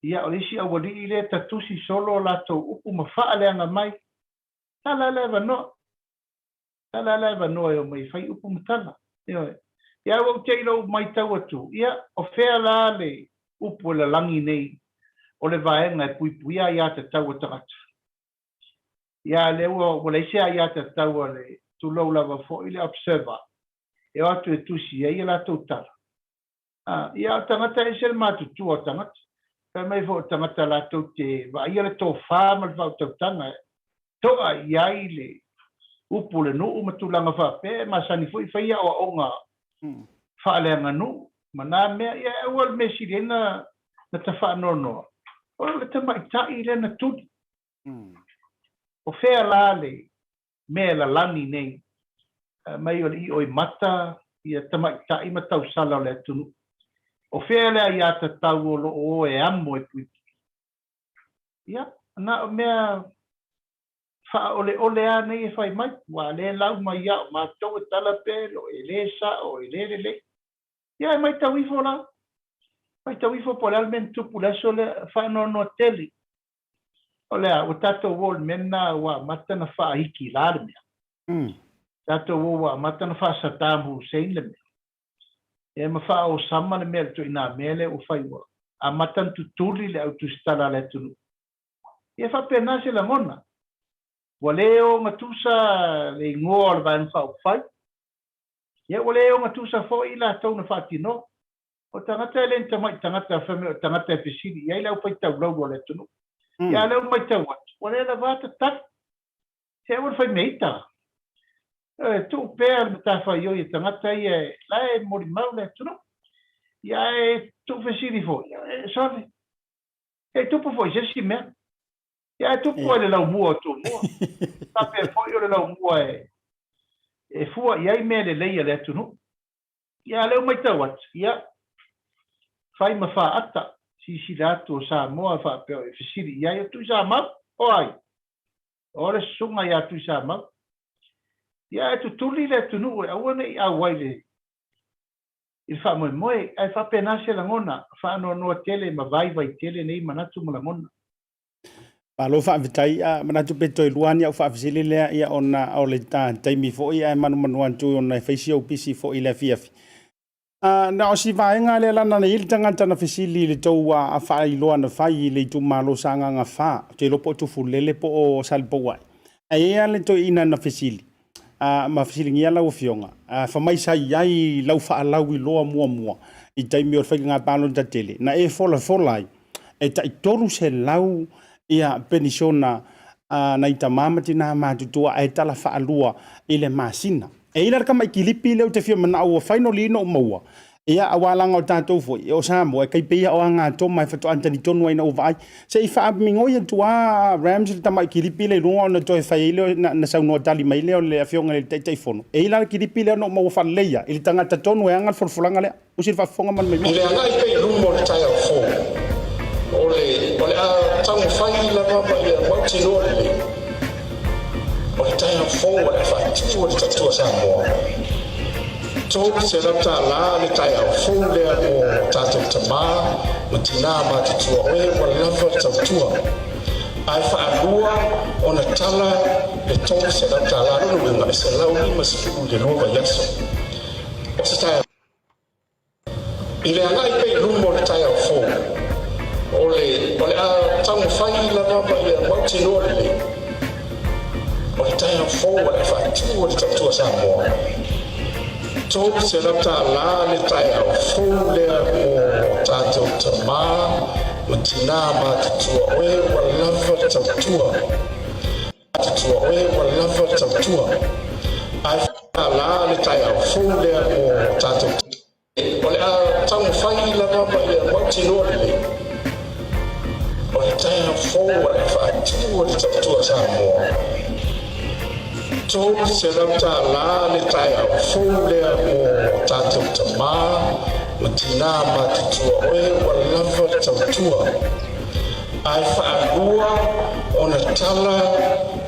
ia o le isi aualii le tatusi solo o latou upu ma faaleaga mai tala le avanoa tala la va no mai fai upu mtala ia o te ilo mai tau atu ia o fea la le upu la langi nei o le vaenga e puipuia ia te tau atangata ia le o le sia ia te tau le tu lau lava fo ile observer e o atu e tusi ia la tau tala ia tangata e sel matu tu o tangata pe mai fo tangata la tau te va ia le tō whāma le vau tau tanga toa ia le upu le nuu matulanga whape, ma sani fui whaia o onga whaaleanga nuu. Ma nā mea, ia ewal me sirena na ta whaanonoa. O le ta maitai le na tuli. O whea la le mea la lani nei. mai o i mata ia tamaitaʻi ma tausala o le atunu o fea lea iā tatau o loo e amo e puiti ia na o mea faaoleole a nei e fai mai ua lē lau mai ia o matou e tala pe lo e lē saʻo e lē lelei ia e mai tauifo la mai tauifo po le almen tupu le aso le faanoanoa tele o lea ua tatou ua o le mena ua mata na faahiki la le mea tatou ua mata na faasatā ma Hussein le mea e ma faaosama le mea le toʻina mea le ua fai ua a mata na tutuli le autusitala le atunu ia faapena se lagona ua lē oga tusa le igoa o le vaega faaufai ia ua lē oga tusa foʻi i latou na faatinoa o tagata e leni tamaʻi tagata feme o tagata e pesili iai le au faitaulau o le atunu ia leu maitau atu ua lē lavā tataki se ua le fai mea ita tuu pea le matafai o ia tagata ia la e molimau le atunu ia e tuu fesili foʻi e sole e tupu foʻi sesi mea ia e tupu ai le laumua o tuamua tape foʻi o le laumua e fua i ai mea lelei a le atunuu ia leu maitau atu ia fai ma faata sisile atu o Samoa faapea o e fesili i ai o tui Samau o ai o le susuga iā tui Samau ia e tutuli le atunuu e aua nei au ai le i le faamoemoe ae faapena se lagona faanoanoa tele ma vaivai tele nei manatu ma lagona Palo whaawitai a manatu pe toi luani au whaafisili lea ia ona o le taimi fo'i ai manu atu ona e whaisi au pisi fo'i lea fiafi. Na o si vaenga le lana na ili tangata na fisili le tau a whaailoa na whai le tu malo sanga nga wha te lopo tufu lele po o salipo wai. A ea le toi ina na fisili. Ma fisili ngia lau fionga. Whamaisa iai lau whaalau i loa mua i taimi o whai ngā palo ta tele. Na e fola e ta i toru se lau ia penisiona na ita mamati na matutua e tala whaalua i le masina. E ila raka mai kilipi leo te fia mana au final ino maua. Ia awalanga o tātou fo o Samoa e kaipeia o anga to mai whatu antani tonu aina o vai. Se i whaamingo ia tua Rams le tamai kilipi le runga o na toi whai leo na saunoa tali mai leo le afionga le teifono. E ila kilipi leo no maua whaleia. Ili tangata tonu e anga forfulanga lea. Usir whafonga man mai. Ile anga i pei rungo le tai au fo. Ole a tango whai la mama ia mauti noa le. Ole tai au fo le whai tua le tatua Samoa. Tō se rata la le tai au fo lea o tātou tamā, ma tina ma te tua oe wa lava tautua. Ai whaarua o na tala le tō se rata la no winga e se lau lima sipu le nova yaso. O se tai i le angai pei rumo le tai au fo. Ole a tango whai la mama ia mauti noa le. Ole tai au fo le whai tua le tautua Samoa. Tō se rata la le tai au fo lea o tātou tamā, ma tina ma te tua oe wa lava tautua. Te tua oe wa lava tautua. Ai whaka la le tai au fo lea o tātou tamā. Ole a tango whai la mama ia mauti noa le. Ole tai au fo le whai tua le tautua Samoa. Tō se rata la le tai au fo lea o tātou tamā, ma tina ma te tua oe wa lava tautua. Ai whaarua o na tala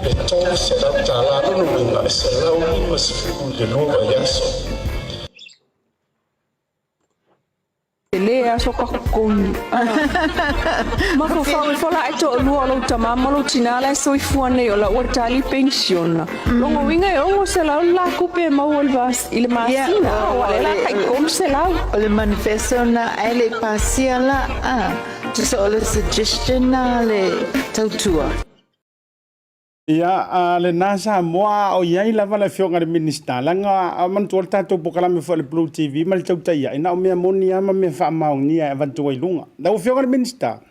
le tō se rata la no winga e se lau lima sipu le nova yaso. Lea so ka koni. Ma ko fa e to lua lo tama malo tinala so i fuane o la ortali pensiona. Longo winga e o se la kupe ma o vas il masina o la kai kom se la o le manifesto na ele pasia la just all the suggestion na le tautua. Ia le nasa moa o iai lava le fionga le minista langa man tu tatou pokalame fo le Blue TV mal Tautai ina o mea moni ama me fa maungia e vantu ai lunga da o fionga le minista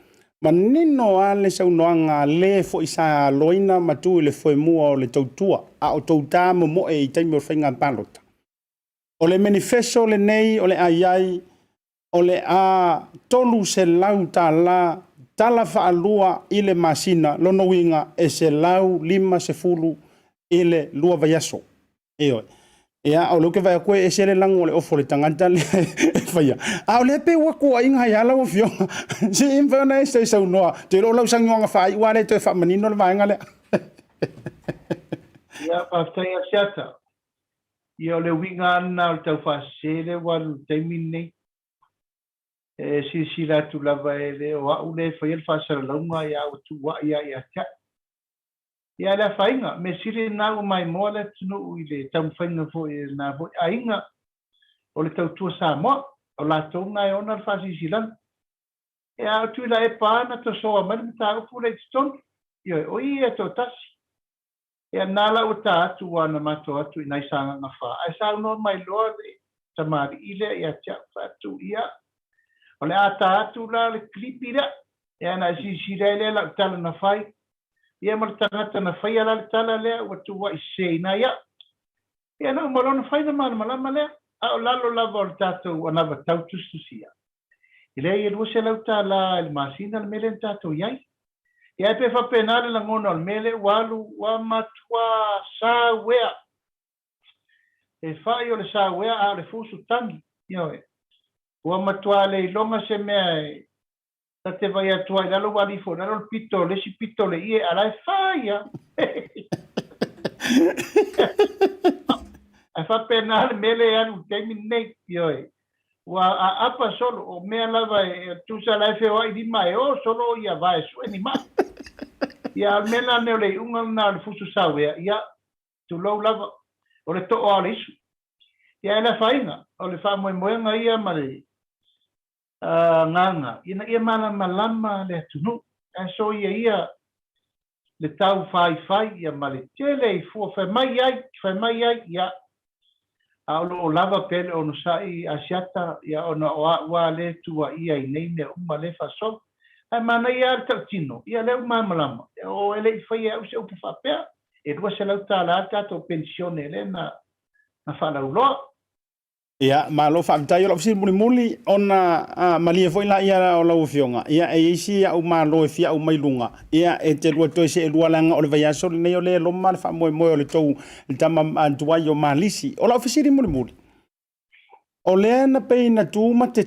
manino ale sa unoanga le fo isa loina matu le fo mua o le tautua a o tauta mo e i taimi o whainga palota o le manifesto le nei o le aiai o le a tolu se lau ta la tala whaalua i le masina lono winga e se lau lima se fulu i le lua vaiaso. Eoi. Ia o lo ke vai ko e sele lango le ofo le tangata le faia. A o le pe wa ko inga ya la o fio. Si imfa na este sa no. Te lo sang nga fa wa le te fa manino le vai nga le. Ia pa tai Asiata. Ia le winga na o tau fa sele wa te minne. Si la tu la vai le wa u le fa il fa sa longa ya o tu wa ya ta. Ia la fainga me siri na o mai mo le tunu ile tam fainga fo na fo ainga o le tau tu sa mo o la tu na e ona fa si silan ia tu la e pa na to so ma ta pu le ston ia o ia to tas ia na la o ta tu wa na ma to tu na sa na fa ai sa no mai lo le tamari ile ia cha fa tu ia o le ata tu la le klipira ia na si le la ta na fai ia mal tangata na fai ala tala le o tu wa se na ia ia na mo lona fai na mala le a o lalo la voltato ona va tau tu sia ile ia lo se la tala il masina le mele tato ia ia pe fa penale la ngono al mele walu wa matwa sa wea e fai o le sa wea a le fusu tangi ia wa matwa le longa se me te vai a tua da lo vali fo da lo pito le si pito le ie ala faia a fa penal mele anu te minne yo wa apa solo o me lava tu sa la fe o di mai o solo ia vai su ni ma ia mena ne le unga na le fusu sawe ia tu lo lava o le to o le su ia la faina o le fa mo nga ia male nganga ina ia mana malama le tunu so ia le tau fai ia male tele fu fa mai ai ia aulo lava pele ono sai Asiata ia ona wa le tua ia nei ne uma le fa so ai mana ia tino ia le uma malama o ele fai au se upa fa pe e do se la tala to pensione le na fa la ulo. Ia, ma lo fa mtai lo fisi muli ona malie foi la ia o lo fionga. Ia e isi au ma lo fia au mailunga. Ia e te lua to se lua langa o le vai aso le o le lo mal fa mo o le tou le tama antua yo malisi. O lo fisi muli. O le na pe na tu ma te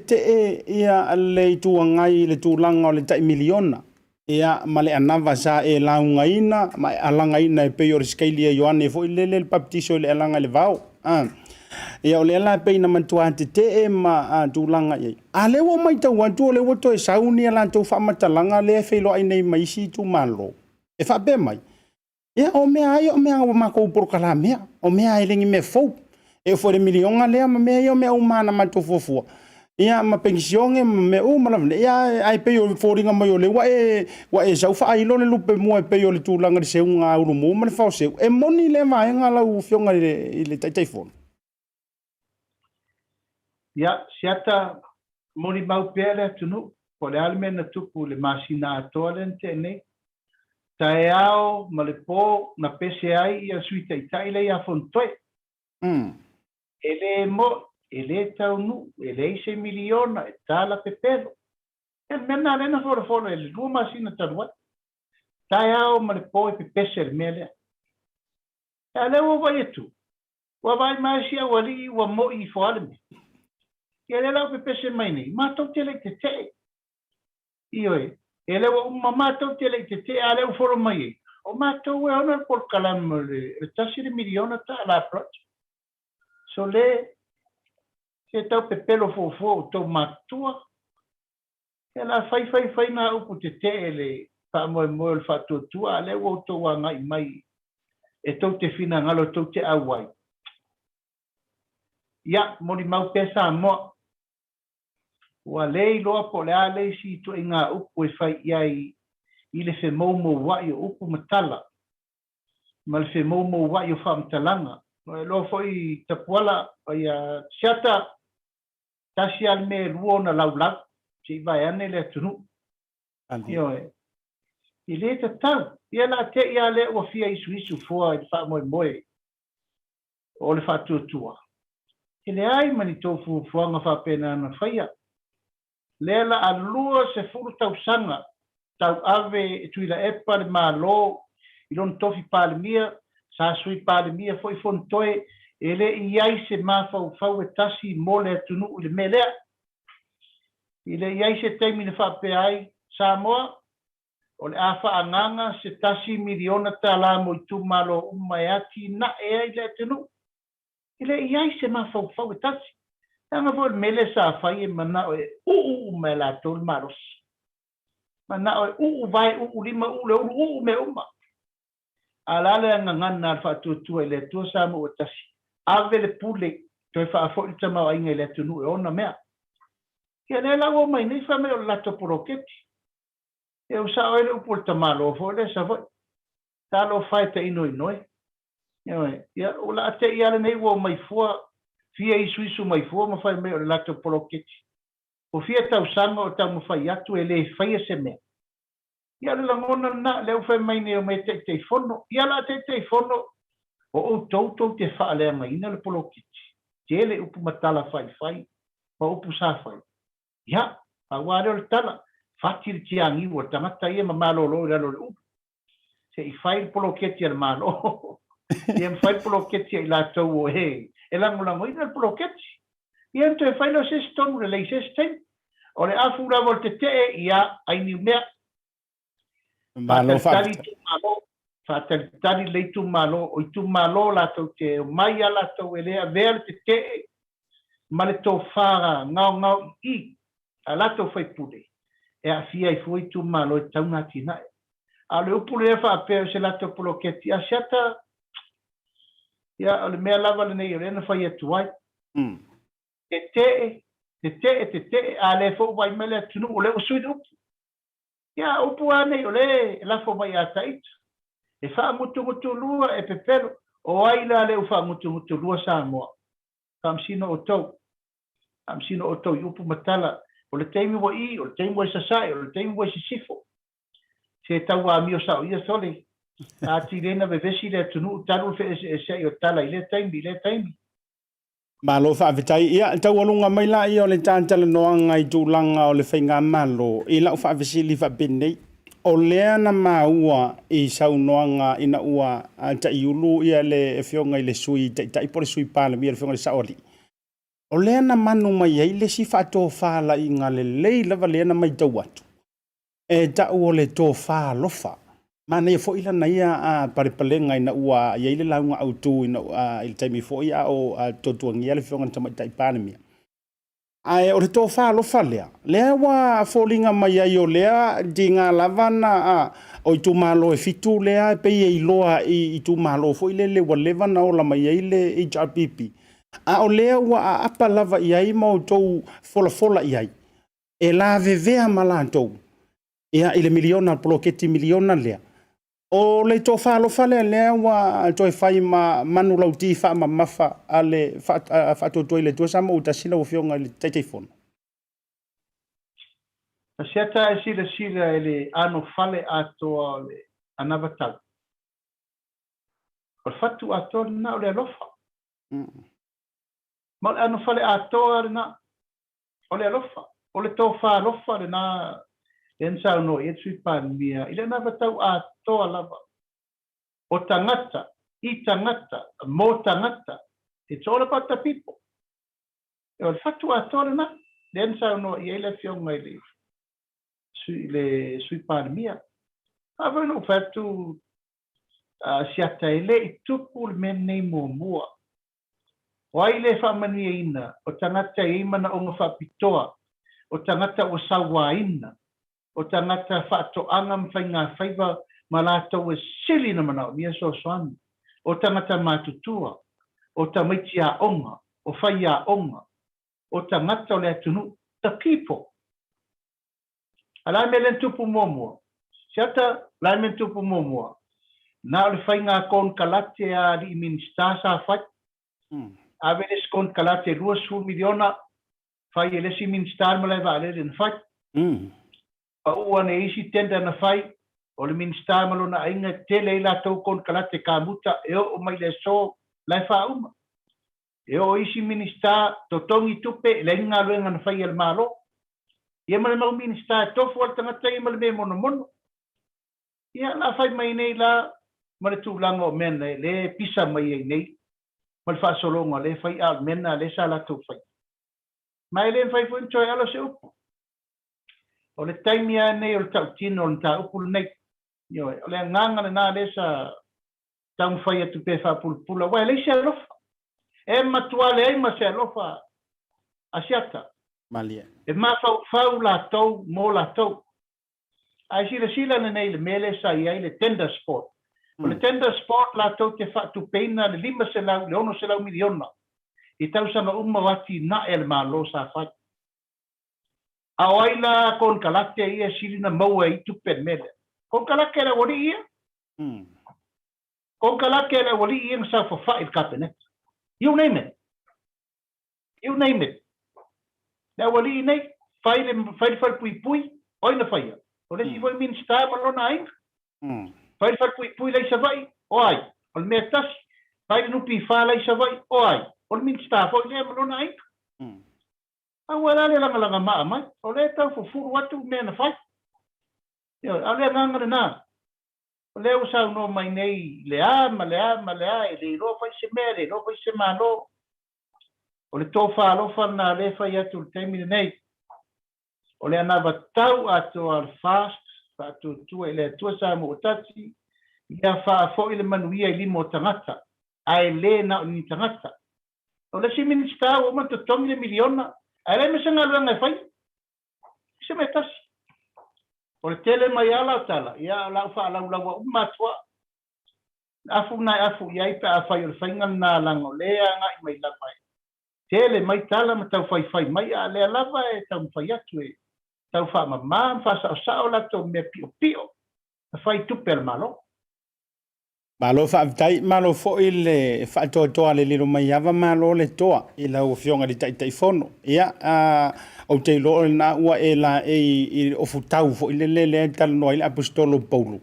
ia le tu ngai le tu langa o le tai miliona. Ia male anava sa e launga ina ma alanga ina e pe o scale yo ane foi le baptiso le alanga le vau. Ia o le ala pe na mantua te ma tulanga ia. A le wo mai tau atu le wo to e sauni ala to fa matalanga le fe lo ai nei mai si tu malo. E fa be mai. Ia o me ai o me o ma ko por kala me. O me ai lengi me fo. E fo de milionga le ma me o me o mana ma to fofo. Ia ma pension e me o ma ia ai pe o foringa mai o le wa e sau fa ai lo le lupe mo e pe o le tulanga de se unga uru mo ma le fa se. E moni le mai nga la u fionga le tai fon. Ia, siata moni mau pele tunu, po le alme na tupu le masina atoa le tene, tae ao ma le po na pese ai ia suita itai le ia fontoe. Ele mo, ele tau nu, ele ise miliona, e tala pepelo. E mena lena fora fora, ele lua masina tanua. Tae ao ma le po e pepese le mele. E ale o vai etu. Wa vai mai sia wali wa mo I fo alme. Ele la pe pese mai nei ma to tele te io ele o mamma to tele te ale o foro mai o ma to e ona por kalam le tasi de miliona ta la approach so le se to pe pelo fo to matua ela fai na o te ele pa mo el fatto tu ale o to wa mai e to te fina ngalo to te awai ya mori mau pesa mo wa lei loa po le ale si to inga upu e fai iai I le fe momo wa I upu matala ma le fe momo wa I fa matalanga lo foi tapuala ia siata tasi al me luona laulau si vai ane le tunu io I le tau ia la te ia le o fia isu fo I fa moe o le fa tutua ele ai mani tofu fuanga fa pena na faia lela alua se furu tau sanga tau ave tuila epa le malo I lon tofi palemia sa sui palemia foi fontoe ele iai se mafau e tasi mo le tunu le melea ile iai se taimi le whape ai Samoa o le a whaanganga se tasi miliona tala mo i tumalo umai ati na e ai le tunu ile iai se mafau e tasi tanga vo mele sa whai e mana o e me la tol maros mana o vai lima le me uma ala le ngana al fatu le tu sa mo tasi ave le pule to fa fo i tama ai le tunu e ona mea ke ne la o mai nei fa me o la to poroketi e o sa o le upol tamalo fo le sa fo talo fai te inoi ya o la te ia nei o mai fo fia isu mai fo ma fai me o la to poroketi o fia tau sanga o tau fai atu e le fai se me ia le ngona na le fai mai ne o me te fono ia la te fono o toto te fa le mai na le poroketi te le upu matala fai pa upu sa fai ya a wale o tala fatir tiangi o tamata ia mamalo lo lo upu se I fai poroketi al malo ia fai poroketi la to o he e lango ina il poroketi ia to fai lo se stone le se stem o le afu la volte te ia ai ni mea malo fatalitali le tu malo o tu malo la to te mai ala to ele a ver te ma le to fara ngau I ala to fai pude e a fia I foi tu malo e tauna tina a le upule fa pe se la to poroketi Asiata ia le mea lava le nei rena fai atu ai te a le fo vai mele tunu o le o sui upu ia upu ane o le la fo vai atait e fa mutu lua e pepelo o ai la le fa mutu lua sa mo kamsino o to upu matala o le teimi wa I o le teimi wa sasai o le teimi wa sifo se tau a mio sa o ia sole a tirena vevesi le tunu taru fe se o tala ile taimi malo fa vitai ia tau alunga mai la ia o le tantala noanga I tūlanga o le whainga malo I lau fa visili fa bene o lea na maua I sau noanga ina ua ta iulu ia le fionga I le sui ta ipore sui pala mi le fionga le saori o lea na manu mai ai le si fa tō whala I ngā le lei lava lea na mai tau atu e ta ua le tō wha lofa mana ia fo ila na ia a paripalenga ina ua ia ile launga autu ina il taimi fo ia o totuangi ia le fionga tamai taipana mia ai o le tō wha lofa lea wa fōlinga mai ai o lea di ngā lavana o I tu malo e fitu lea pe ia iloa I tu malo fo ile le walevana o la mai ai le HRPP a o lea ua a apa lava iai mau tou fola iai e la vevea malantou ia ile miliona poloketi miliona lea o le to fa lo fa le wa to fai ma manu lauti fa ma mafa ale fa to le to sa mo ta sila o fionga le telefone Asiata e sila ele ano fale ato le anavatal o fatu ato na o le lofa ma ano fale ato na o le lofa o le to fa lofa na ensa no e sui pandemia ile na batau a to lava o tangata I tangata mo tangata it's all about the people e fatu a to na ensa no e ile fionga ile sui pandemia ava no fatu siata ile tupu men nei mo wai le fa ina o tangata I mana o nga fa pitoa o tangata o sawaina o tangata whaato angam whainga whaiva malato e sili na manao mia so soan o tangata matutua o tamaiti a onga o whai a onga o tangata o le atunu the people ala me len tupu momua siata la me tupu momua na o le whainga kon kalate a li minsta sa whai a veles kon kalate 2 miliona whai e lesi minsta malai vale len whai a ua ne isi tenda na whai o le minsta malo na inga tele ila tau kon kalate kamuta e o mai le so lai whauma e o isi minsta to tongi tupe le inga luenga na whai al malo ia male mau minsta tofu al tangata ia male me mono ia la whai mai nei la male tūlanga o mena le pisa mai nei mal fa solo mo le fai al mena le sala tu fai mai le fai fun choi alo se upu o le taimia nei o le tautino o le ta upu nei yo o le nganga na le sa tau fai atu pe fa pulpula wa le se lofa e matuale ai ma se lofa asiata Malia. e ma fau la tau mo la tau ai sila nei le mele sa ia le tender sport o le tender sport la tau te fa tu peina le 5 se lau le 1 se lau miliona i tau sa na uma wati na el malo sa fa awaila kon kalate ia silina maua i tu pen mele kon kalake la wali ia kon kalake la wali ia sa fa il cabinet you name it la wali nei fai pui oina fai o le si voi min sta malona ai fai pui lai savai oi ol metas fai no pi fa lai savai oi ol min sta foi le malona ai awala le langa mai o le tau fu watu me na fai yo ale nganga na o le usa no mai nei le ama le lo fai se mere lo fai se malo o le tofa lo fa na le fai atu termine nei o le ana tau atu al fast atu tu ele tu sa mo tati ia fa fo ile manuia i limo tangata ai le na ni tangata o le si minista o ma to tongi miliona ai me sanga lo ngai fai se metas o le tele mai ala tala ia la fa la uma tua afu ia pa fa yo fainga na lango le nga i mai la mai tele mai tala ma tau fai mai ale lava e tau fai atu e tau fa ma fa sa la to me pio fai tu per malo Malo fa tai malo fo ile fa to ale lilo mai ava malo le toa ila o fionga di tai fono ia o te lo na ua ela e o futau fo ile le tal no ile apostolo Paulo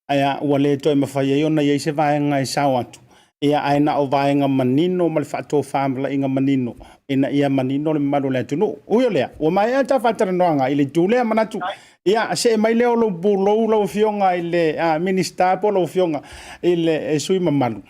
aya ua le to ma fa yo na ye se va nga sa watu ia aina o va nga manino mal fa to famla inga manino ina ia manino le malo le tunu uyo le o mai ta fa tranoanga ile tule manatu ia se mai le lo bulo lo fionga ile minister po lo fionga ile sui mamalu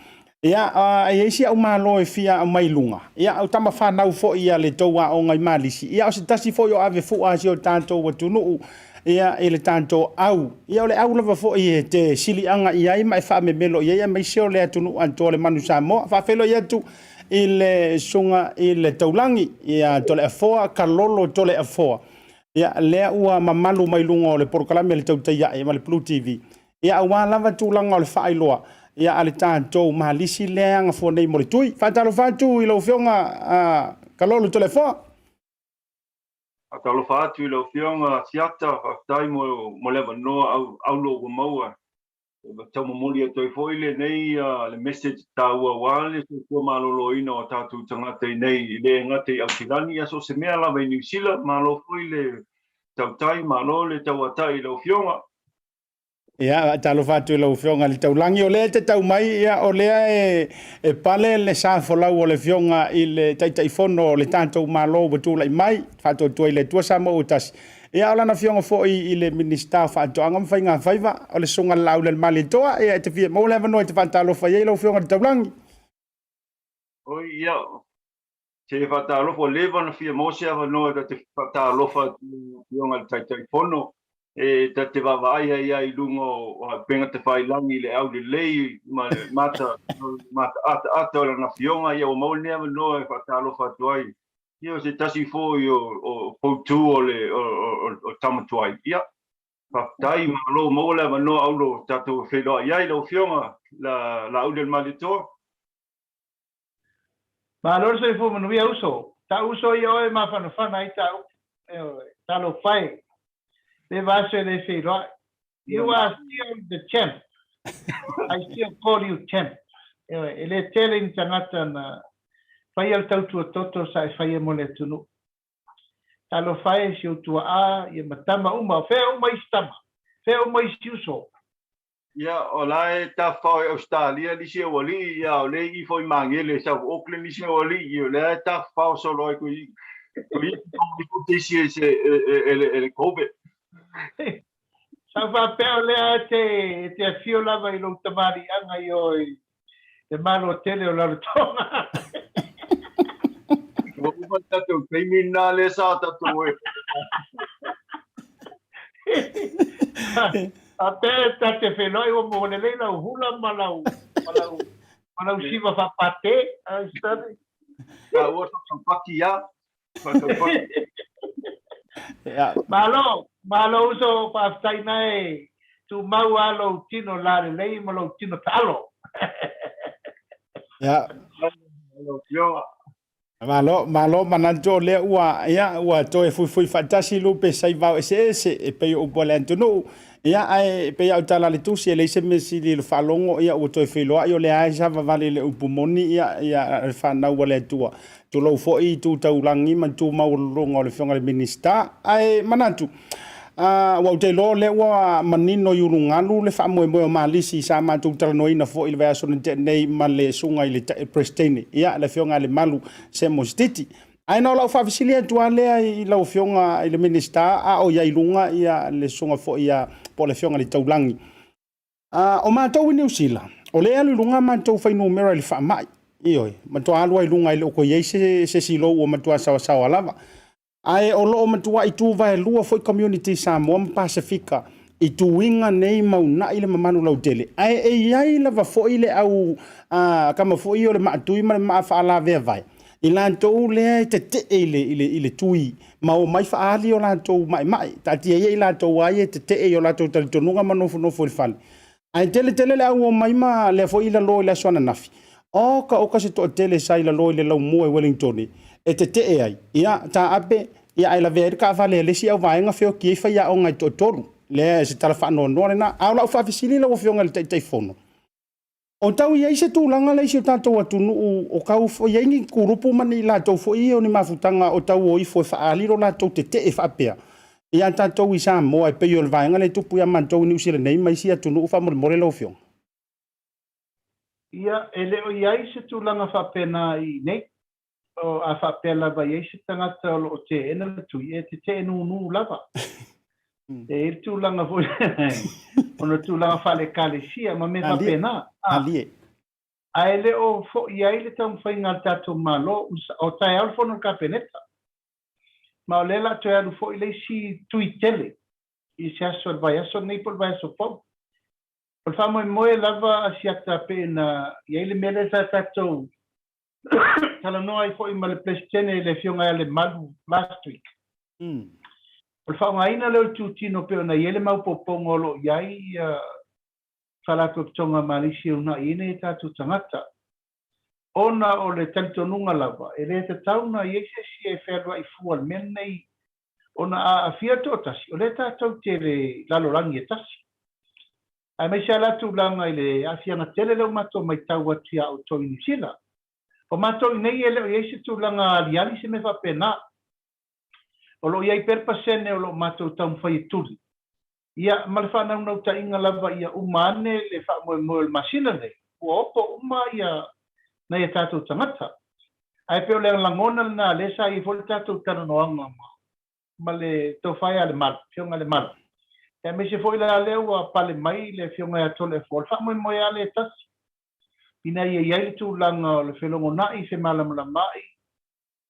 ia ia isi au malo e fia mai lunga ia au tama fa nau fo ia le toa o ngai malisi ia o se tasi fo yo ave fu a sio tanto watunu ia ele tanto au ia ole au lava fo ia te sili anga ia mai fa me melo ia mai sio le tunu anto le manu samo fa felo ia tu ile sunga ile taulangi ia Toleafoa Kalolo Toleafoa ia le ua mamalu mai lunga o le porkalame le Tautai ia ma le BLU TV ia awa lava tu langa o le whaailoa ia ale tanto malisi le anga fo nei mo le tui fatalo fatu ilo fionga Kalolo Toleafoa Talo fatu ilo fionga Asiata tai mo le no au lo maua tau momoli toi foile nei le message taua wale so malolo ina o tatu tangata nei le ngate au tirani aso se mea la New Zealand malo foile Tautai malo le tauatai lo fionga ia talo fatu ilo fionga le taulangi o le te tau mai ia o le e pale le sa folau o le fionga i le tai fono le tanto malo betula mai fatu le tua sa mo utas ia ala na fionga fo i le minister fa to anga fainga faiva o le songa Laaulialemalietoa ia te fie mo le no te fantalo fa ia lo fionga te taulangi oi ia se fatalo fo leva na fie mo se ava no te fatalo fa fionga tai fono e te vai ia i lungo o penga te failangi le au le lei mata ata na fionga ia o mo le no e fatalo fa tuai io se tasi fo io o poutu o le o tamatuai ia tai malo mo le no aulo tatu felo ia lo fionga la Laaulialemalietoa malo se fo no via uso ta uso io e ma fa i ta lo fai le vaso le felo you are still the champ I still call you champ ele telling tangata na fai al tautu toto sa fai mo le tunu talo fai si tu a e matama uma fe uma istama fe uma istiuso ia o lai ta fai Australia li se wali ia o le I foi mangele sa Auckland li se wali ia le ta fai so loi ku te si se ele kobe sa va pe le te fio lava I lo tamari anga yo te malo tele o lalo tonga. Wa tatu kriminale sa tatu e. Ape tate whenoi o mōne leila o hula malau siva whapate. Ka ua sa paki ya. Malo uso paftai nai tu mau alo tino lare lei malo tino talo. Ya. Malo mananto le ua to e fui fatasi lupe sai vau ese e pe o pole antunu ia ai pe au tala le tusi e le se mesi le falongo ia o to e filo ai o le ai sa vale le upumoni ia fa na wale tua to lo fo i tu taulangi man tu mau longo le fonga le minister ai manantu wa te lo le wa manino yulungalu le fa mo malisi sa ma tu tala noina fo il va so nei male sunga ile prestene ia le fonga le malu se mostiti ai no la fa visilia tu ale ai la fonga ile minister o ia ilunga ia le sunga fo ia po le fonga le taulangi o ma to New Zealand o le alu lunga ma to fa numero le fa mai io ma to alu ai lunga ile ko ye se silo o ma to sa lava ai o lo matua i tu vai lua foi community Samoa Pacifica i tu winga nei mau na ile mamanu lau tele ai lava foi le au kama foi o le matui ma fa la ve vai ilanto le te ile tui ma o mai fa ali o lanto mai ta ti e ilanto ai te o lanto tonunga manofo no foi fal ai tele le au mai ma le foi la lo le sona nafi o ka se to tele sai la lo le lau mo e Wellington e te ai ia ta ape ia ai la ver ka vale le si au vai nga feo ki fa ia o ngai totoru le se tala fa no na au la fa fisili la o feo ngal te fono o tau ia se tu langa le si tanto atu o ka u fo ia ngi kurupu mani la to fo ia o ni mafutanga o tau o i fo fa ali ro la to te e fa pe ia tanto i sa mo ai pe yo vai nga le tupu ia man to New Zealand nei mai si atu no fa mo le lo feo ia ele o ia se tu langa fa pena i nei o a fa pela vai ese tangata o te ena tu e te nu lava e tu langa foi ono tu langa fa le kalesia ma me fa pena ali a ele o fo ia ele tam foi ngata to malo o tai al fo no capeneta ma le la to ya fo ile si tu tele i se aso vai aso nei por vai aso po por famo mo lava asiata pena ia ele mele sa tato tala no ai foi mal plestene le fionga le malu last week por fa ngaina le tutino pe na yele mau popongo lo yai fala ko tonga malisia una ine ta tu tangata ona o le tanto nunga lava ele te tauna yese si e ferwa i fual menei ona a fiato tasi o le ta tau tele la lorangi tasi ai mai sala tu langa ile afianga tele le mato mai tau atia o to inisila o mato nei ele o yesi tu langa aliali se me fa pena o lo ia perpasene o lo mato tam fai tuli ia malfa na no ta inga lava ia umane le fa mo el masina nei o opo uma ia na ia tatu tangata ai pe o le langona na le sa i vol tatu tano no anga male to fai ale mal fionga le mal e me se foi la le o pale mai le fionga ya tole for fa mo ia le tas ina ia tu langa le felongo nai se malamala mai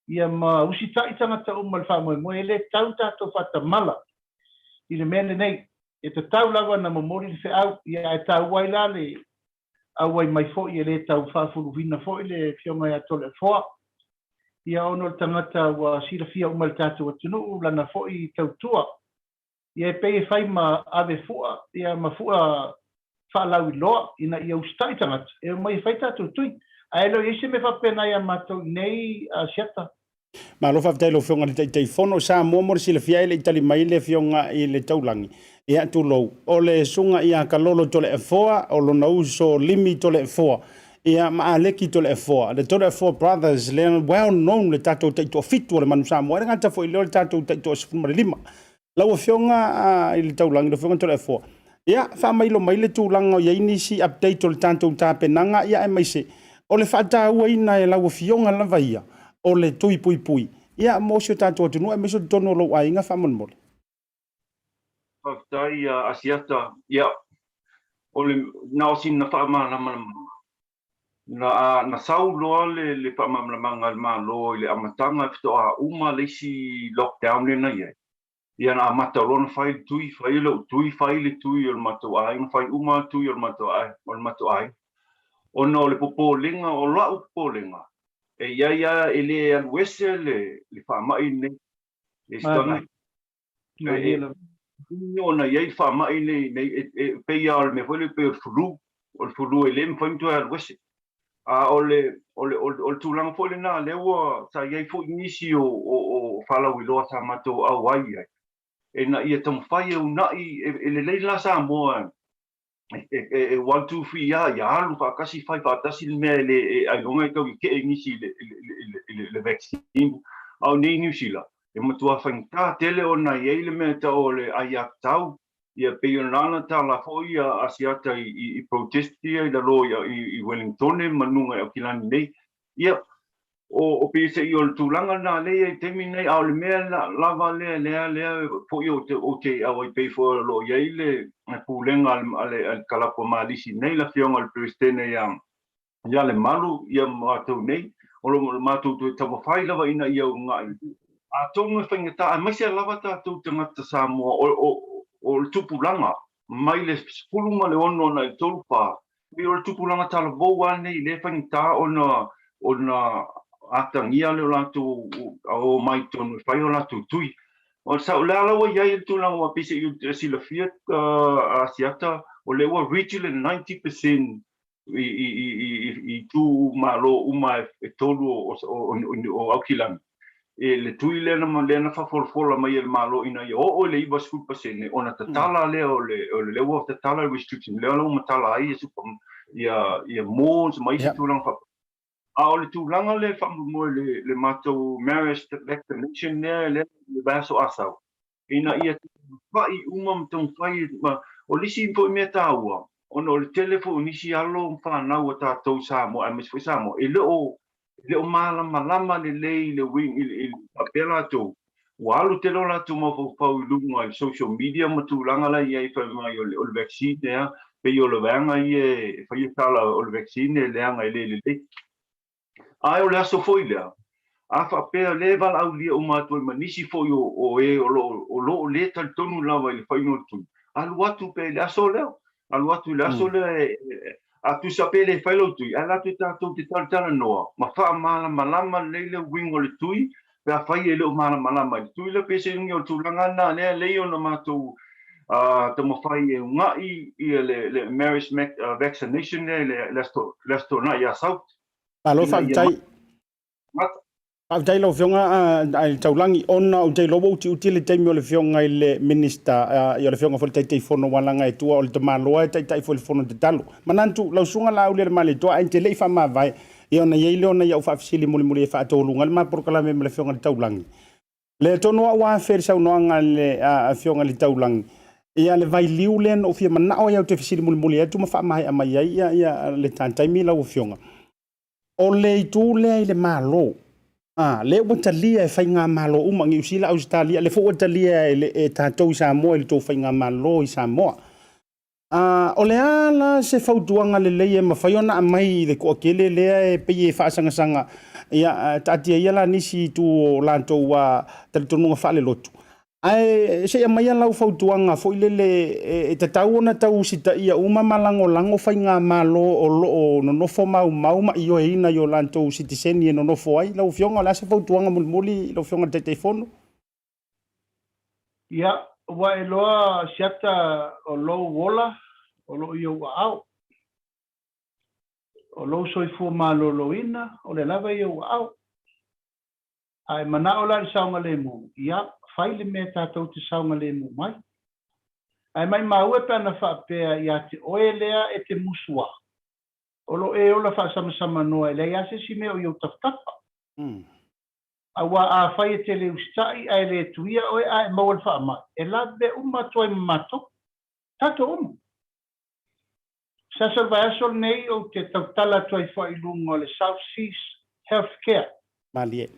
ia ma usita itanga o mal fa mo ele tauta to fata mala ile mene nei e te tau lava na momori fe au ia e tau waila le au ai mai fo ele tau fa fu vina fo ile fionga ya tole fo ia ono tangata wa sila fia o mal tatu o tunu lana fo I tau tua ia pe fai ma ave fua ia ma fua fa la loa ina ia ustai tangata e mai fai tatu tui ai lo ise me fa pena ia mato nei Asiata ma lo fa telo fionga le te fono sa mo sila fia ile tali mai le fionga I le taulangi ia tu lo o le sunga ia Kalolo Toleafoa o lo na uso limi Toleafoa ia ma aleki Toleafoa le Toleafoa brothers le well known le tato te to fitu le manu sa mo era ngata fo le tato te to sfuma le lima la o fionga ile taulangi le fionga Toleafoa ia fa mai lo mai le tulanga ia inisi update o le tanto tapenanga ia e mai se o le fata ua ina e lau fionga lava ia o le tui pui ia mo sio tanto atu no e meso tono lo ainga fa mon mole Tautai Asiata ia o le naosin na fa ma na sau loa le whamamlamanga le malo le amatanga fitoa uma le si lockdown le na ye. Ia na matalona fai tui fai le tui o le mato ai, fai uma tui o le mato ai. O no le popolinga o lau popolinga. E ia ele alwese le whamai ne. E stona. O na iei whamai ne peia o le me fwele pe o furu e le mwhaimtu e alwese. Ole tūlanga fwele na lewa sa iei fo inisi o whalau i loa sa mato au ai ai. E na ia tamu whai e unai e le leila sa moa 1, 2, 3 ia alu whakasi whai whatasi le mea le ailonga i kau i ke e ngisi le vaccine au nei New Zealand. E matua whaingta tele o na iei le mea ta o le aiak tau ia peionana ta la foi a Asiata i protesti i la loia i Wellington manunga e o kilani nei. Ia o pese i o le tūlanga na lea i temi nei au le mea lava lea po i o te au i pei fo lo iei le pūlenga al kalapo malisi nei la fionga le prestene ia le malu ia mātou nei o lo mātou tu tamo whai lava ina ia o ngai a tonga whaingata a maisia lava tātou tangata Samoa o le tupulanga mai le spulunga le ono na i tolpa i o le tupulanga tala voua nei le whaingata o na atangia le lato o mai tonu fai o lato tui o sa o la wa ia tu la wa pisi i si la fiat Asiata o le wa reach le 90% i tu malo uma e tolu o aukilan e le tui le na fa for mai el malo ina o le iba scoop pasene ona tatala le o le wa tatala restriction le o matala ai su ia mo mai si tu lang fa a le tūlanga le whamu le mātou marriage vaccination le vaso asau. Ina ia whai umam tong whai o lisi po mea tāua. Ono le telefo nisi alo whanau a tātou Samoa, a misfoi Samoa. E leo malama le lei le wing i apela tō. Walu te lola tō mawhau i lunga i social media ma tūlanga la i whamai o le vaccine ea. Pei o le wanga i whai tala o le vaccine le anga i le. Ai o le aso foi lea. A whapea le wala au lia o mātua i manisi foi o lo le tal tonu lawa i le whaino tui. Alu atu pe le aso leo. Alu atu le aso lea a tu sape le whailo tui. A latu tātou te tala noa. Ma wha malama le wingo le tui. Pe a whai e leo malama le tui. Le pese ngi o tūlanga na lea leo na mātou tamo whai e ngai i le marriage vaccination le lesto na i asau. Alo whai lau whionga ai taulangi ona o tei lobo uti le teimi o le whionga i le minister i o le whionga whole tei whono walanga e tua o le tamaloa e tei whono te talo. Manantu lau sunga Laaulialemalietoa ai te lei whama vai i ona iei leona i au whawhisili muli e whaatolunga le maporkalame me le whionga le taulangi. Le tonua ua wheri sau noanga le whionga le taulangi. Ia le vai liu len o fia manao i au te whisili muli e tu ma whamai a mai ia le tantaimi lau o whionga. O le itu le i le malo. Le watalia e whainga malo umangi usila Australia. Le fo watalia e tātou i Samoa i le tō whainga malo i Samoa. O le ala se whautuanga le leie ma whaiona a mai le kua kele lea e pei e whaasangasanga. Ia tātia iala nisi tu o lantou wa talitonunga whaale lotu. Ai se mai ala u fautuanga foi le te tau ona tau sita ia uma malango lango whainga malo o lo no fo mau ma io e ina yo lanto citizen e no fo ai lau fionga la se fautuanga muli lau fionga te telefono. Ia wa eloa siata o lo wola o lo io wa au. O lo soifu malo lo ina o le lava io wa au. Ai mana o la saunga le mu. Ia fai le mea tātou te saunga le mu mai. Ai mai maue pēna whaapea i a te oe lea e te musua. O lo e ola whaasamasama noa e lea se si mea o iau tafutapa. A wa a fai e te leu stai a e le tuia oe a e mawal whaamai. E la be umatoa i mato. Tato umu. Sasal vai asol nei o te tautala toi whai lunga o le South Seas Healthcare. Malie.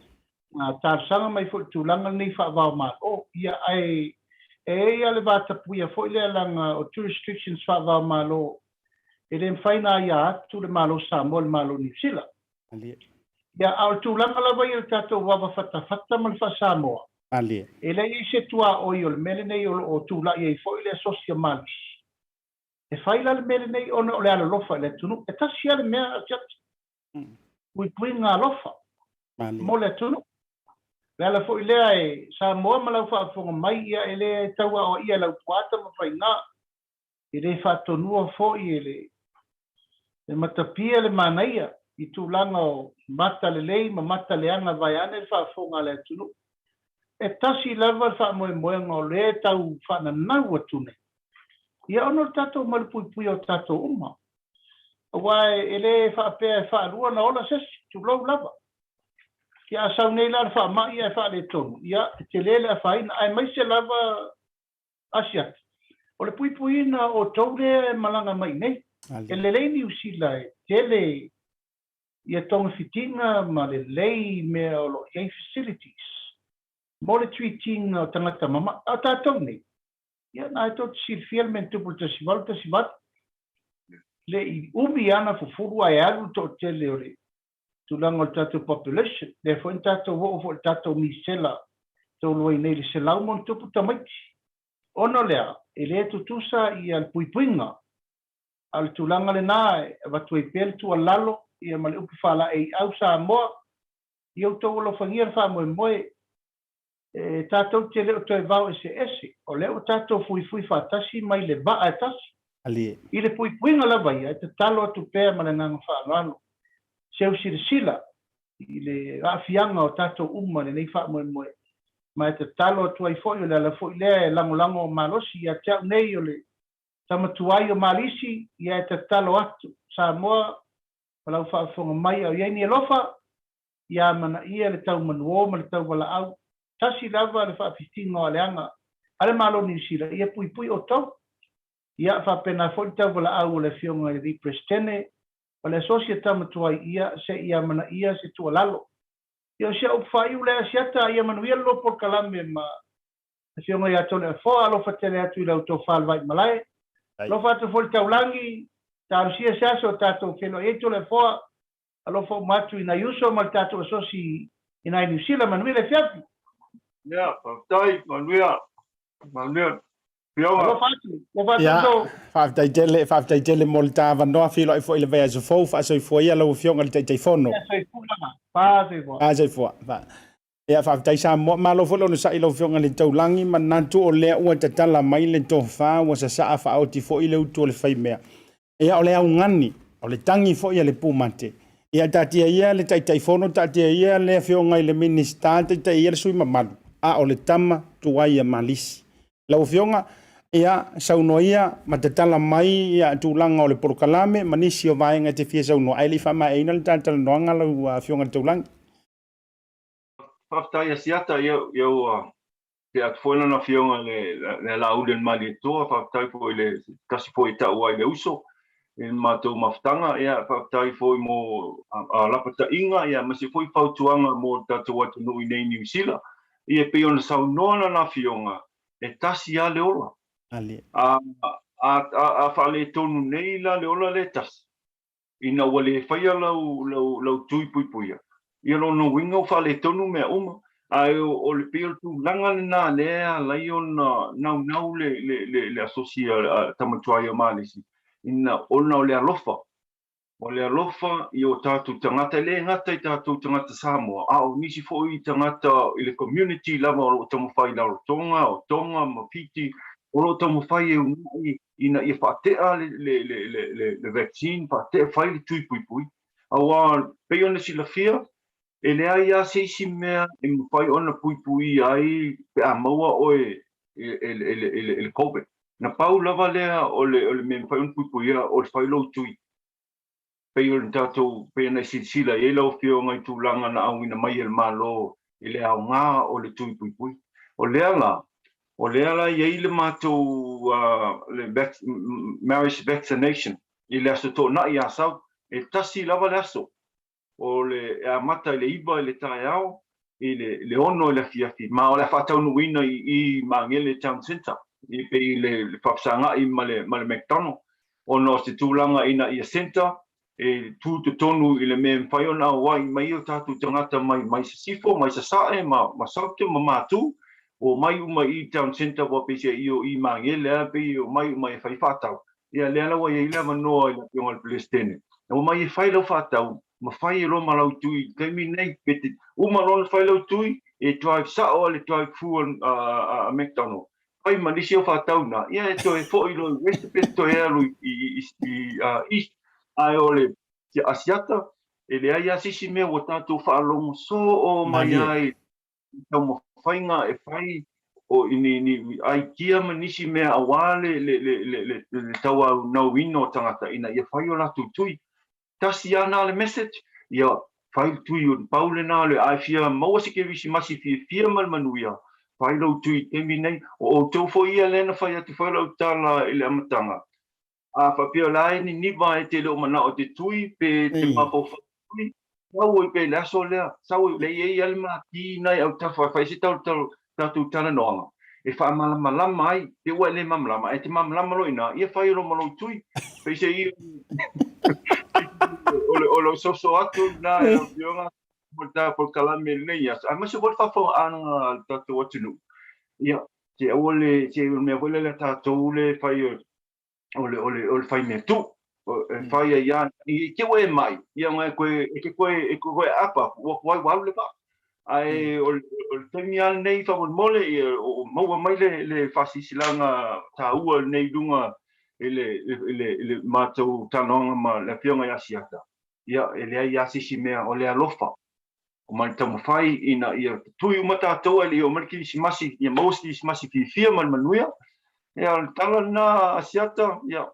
Tārsanga mai fo tūlanga nei whaavao maa. O, ia ai, ia le vātapuia fo ile langa o two restrictions whaavao maa lo. ele mfaina ia atu le malo Samoa le malo New Zealand ia au tulaga lava ia le tatou vava fatafata ma le fa Samoa e leʻi se tuaoi o le mele nei o tulaʻi ai foʻi le asosia malisi e fai la le mele nei ona o le alolofa le tunu e tasi ale mea asiata puipuiga alofa mo le tunu le ala foʻi lea e Samoa ma lau faafoga mai ia e lē taua o ia lau tuata ma faigā e lē faatonua foʻi e matapia le manaia i tulaga o mata lelei ma mata leaga vaeane le faafoga le tunu e tasi lava le faamoemoega o lē tau faananau atu nei ia ono le tatou ma le puipui o tatou uma ua e lē faapea e faalua na ola sesi tulou lava kia asau nei la le faamaʻi e faaletonu ia te lē le afaina ae maise lava asiata o le puipuina o tou lea e malaga mai nei e lelei niusila e tele ia togafitiga ma lelei mea o loo iai facilities mo le tuitiga o tagata mamaʻi o tatou nei ia na e tou tasilifia le mea tupu le tasivalu tasivatu leʻi umi ana fufulu ae alu toʻatele o le tulaga o le tatou population le foʻi tatou oo foʻi le tatou misela touluai nei le selau mo le tupu tamaiti ona lea e lē tutusa ia le puipuiga a le tulaga lenā e vatu ai pea le tualalo ia ma le upu faalaʻeiʻau Samoa ia outou alofagia le faamoemoe e tatou te leo toe vau ese o leo tatou fuifui faatasi mai le vaa e tasi i le puipuiga lava ia e tatalo atu pea ma le gaga faaloalo seusilasila i le a'afiaga o tatou uma lenei faamoemoe ma e tatalo atu ai foʻi o le ala foʻi lea e lagolago o malosi ia te a'u nei o le tamatuai o malisi ia e tatalo atu Samoa ma lau faafoga mai au iai ni alofa ia manaʻia le taumanuō ma le tauvalaʻau tasi lava le faafitiga o aleaga a le malo niusila ia puipui o tou ia faapena foʻi tauvalaʻau o le fioga i le viprestene o le asosia tamatuai ia se ia manaʻia se tualalo ia o sia upu faaiu le asiata ia manuia le lopo o kalame ma le fioga iā Toleafoa alofa tele atu i lautou falavaʻi malae alofa atu fo le taulagi talusia se aso o tatou felo ai Toleafoa alofa uma atu ina iuso ma le tatou asosi ina niusila manuia le fiafi ia tai manuia pioga faafetaitele mo le tavanoa filoai foʻi le vaeasofou faasoifua ia lou fioga le taʻitaʻifono pasoifua ia faafetai Samoa malo foʻi lona saʻi lou fioga le taulagi manatu o lea ua tatala mai le tofā ua sasaʻa faaoti foʻi le utu o le fai mea ia o le augani o le tagi foʻi a le pumate ia taʻatia ia le taʻitaʻifono taʻatia ia le fioga i le minista taʻitaʻi ia le sui mamalu a o le tama tuai a malisi lau fionga ia saunoia matatala mai ia tulaga o le polokalame manisi o vaega te fia saunoa ai le faamaeina le tatalanoaga lau fionga le taulagi faafetai asiata ia te atufoina na fionga le Laaulialemalietoa faafetai foʻi le kasi foʻi taʻua i le uso i matou mafutaga ia faafetai foʻi mo lapataʻiga ia masi foʻi fautuaga mo tatou atunuu i nei niusila ia pei ona saunoa na fionga e tasi a le ola a faaletonu nei la le ola le tasi ina ua lē faia lau tui puipuia ia lona uiga o faaletonu mea uma ae o le pei o le tulaga lenā lea lai ona naunau le asosia tamatuai o malisi ina ona o le alofa i o tātou tangata le ngata i tātou tangata Samoa a o nisi foʻi tangata i le community lava o loo tamawhai Rarotonga o Tonga ma Piti o loo tamawhai e unai ina ia whaatea le vaccine whaatea whai le tui puipui awa pei ona silafia e lea ia seisi mea e mwhai ona puipui ai pe a maua o le COVID na pau lava lea o le me mwhai ona puipui o le whai lo tui pei o le tātou pei ana silsila e lau fionga i tūlanga na auina mai el malo i le au ngā o le tui puipui. O lea la i le mātou le marriage vaccination i le aso tō na i asau e tasi lava le aso o le amata i le iba i le tae au i le ono i le fiafi ma o le whatau nuina i mangele town centre i pei le whapsanga i ma le McDonald ono se tūlanga ina ia center, e tū te tonu i le mea mwhai ona wai mai o tātou tangata mai se sifo, mai se sae, ma saute, ma mātū, o mai uma i town center wa pese i o i mangele a pe o mai uma e whai whātau. Ia le ala wai e ila manoa i la pionga le Palestine. O mai e whai lau whātau, ma whai e roma lau tui, kaimi nei, pete, uma rona whai lau tui, e drive sao le drive through a McDonald's. Ai manisi o whātau na, ia e toi fo i lo west pet toi alu i east, ai ole te Asiata, e le ai asisi mea o tātou whaalongo so o mai ai, tau mo whainga e whai o ni ai kia manisi mea awale le tau au nau ino tangata ina ia whai o latu tui. Tasi ana le message, ia whai tui o paule na le ai fia maua se ke visi masi fia manuia. Whai lau tui temi nei, o tau fo ia lena whai atu whai lau tala i le amatanga. A whapia lai ni niwa e te leo mana o te tui, pe te mapo whai, sau i pe laso lea, sau i lei e alma ki nei au tawha, whai se tatu tala noanga. E wha malama ai, te ua le mamalama, e te mamalama loina, ia whai ro malo tui, pe se i o lo soso atu na e o pionga, mo ta por kalame nei as. A mase vol fa fo an tatu atunu. Ia, te ole te me vole le tatu le fai ole fai me tu. Fai ia i ke we mai. Ia ngai koe apa, wai le ba. Ai o temial nei fa mole o mo mai le fasisilanga ta ua nei dunga ele matou tanonga ma le pionga ia Asiata. Ia ele ia sisi mea o le alofa. O mai tamu fai ina ia tui umata toa le o marki simasi ia mostly simasi fia manuia. Ia tala na Asiata ia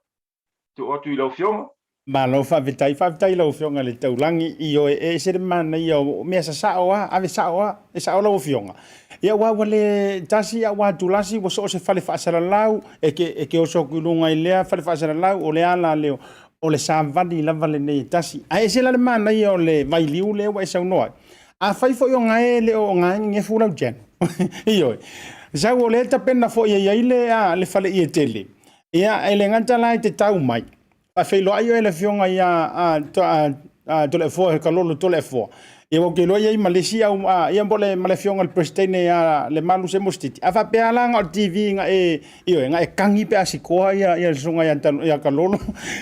tu atu i lau fionga. Ma lo whawhitai lau whionga le taulangi i o e sere mana i o mea sa saoa, ave saoa, e sao lau whionga. Ia wawa le tasi a wā tulasi wa so se whale whaasara lau, e ke o so kulunga i lea whale whaasara lau, o le ala leo, o le sāwani lava le nei tasi. A e se la le mana i o le vailiu leo wa e sau noa. A whaifo i o ngae le o ngae nge fulau jen. I oi. Sau o le tapena fo i a ile a le whale i e tele. Ia e le nganta lai te tau mai. A whailo ai o e le whionga i a Toleafoa Kalolo Toleafoa. E o ke loa i Malaysia ia mbole male whionga le prestene le malu se mostiti. A whapea langa o TV nga nga e kangi pe asikoa ia le songa i a Kalolo.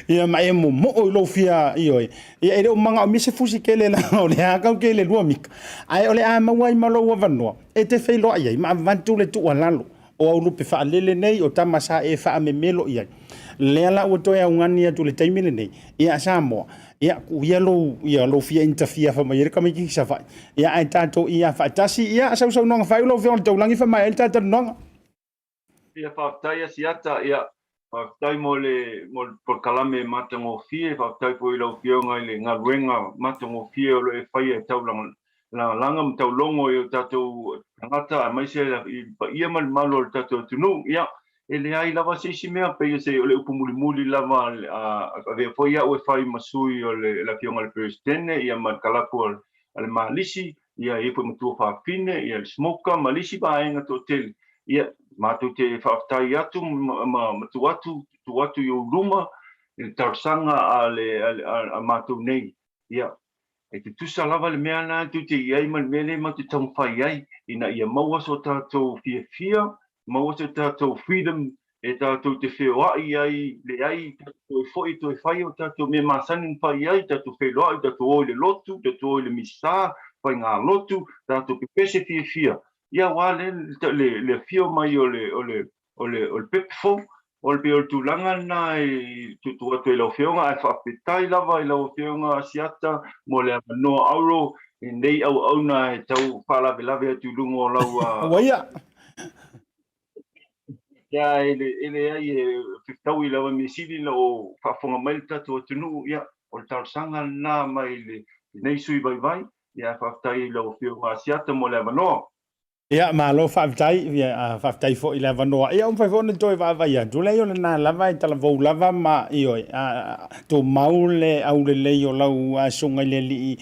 Ia ma e mo i lo fia Ia e reo manga o mise fusi ke le la o le hakau ke le lua mika. Ai o le a maua i malo ua vanua. E te whailo ai ma avantu le tu lalo. O au lupe wha lele nei o tamasa e wha me melo i ai. Leala o toi au ngani atu le taimile nei. Ia Samoa. Ia ku ia lo fia interfere fa mai ka mai ki sa fa. Ia ai tato ia fa tasi ia sau nonga fa lo fia to langi fa mai tato nonga. Ia fa tai Asiata ia fa tai mo por kalame matango fie fa tai po i lo fia ngai le ngaruenga matango fie o le fai e tau langa tau longo i tato ngata mai se ia mal malo tato tunu ia ele ai lava se mea pe se ole upumuli lava ave foi ia o fai masui o le la fionga le Palestine ia mal kalapo al malisi ia e foi mutu fa fine ia smoka malisi ba enga hotel ia matu te fa tai atu ma tu atu yo ruma tarsanga ale matu nei ia e te tusa lava le mea na tu te iai mal mele ma te tamu fai ai ina ia maua so tatou fia maua so tatou freedom e tatou te whewai ai le ai tatou foi to fai o tatou me masani fai ai tatou whewai tatou oi le lotu tatou oi le misa fai ngā lotu tatou pepese fia ia wale le fio mai o le pepefo o le peo tūlanga na i tutu atu i lau whionga, e whapetai lava i lau whionga Asiata, mo le amanoa auro, i nei au na e tau whalawe atu lungo o lau... Waia! Ia, ele ai e whiftau i lau me siri o whafonga mai tatu atu nuu, ia, o le tarsanga na mai le nei sui vai, ia whapetai i lau whionga Asiata mo le amanoa. Ia malo whaftai fo i lava noa. Ia umwhai fo na toi vai atu. Lei o le nā lava i tala vau lava ma i oi. Tō maule au le lei o lau songa le li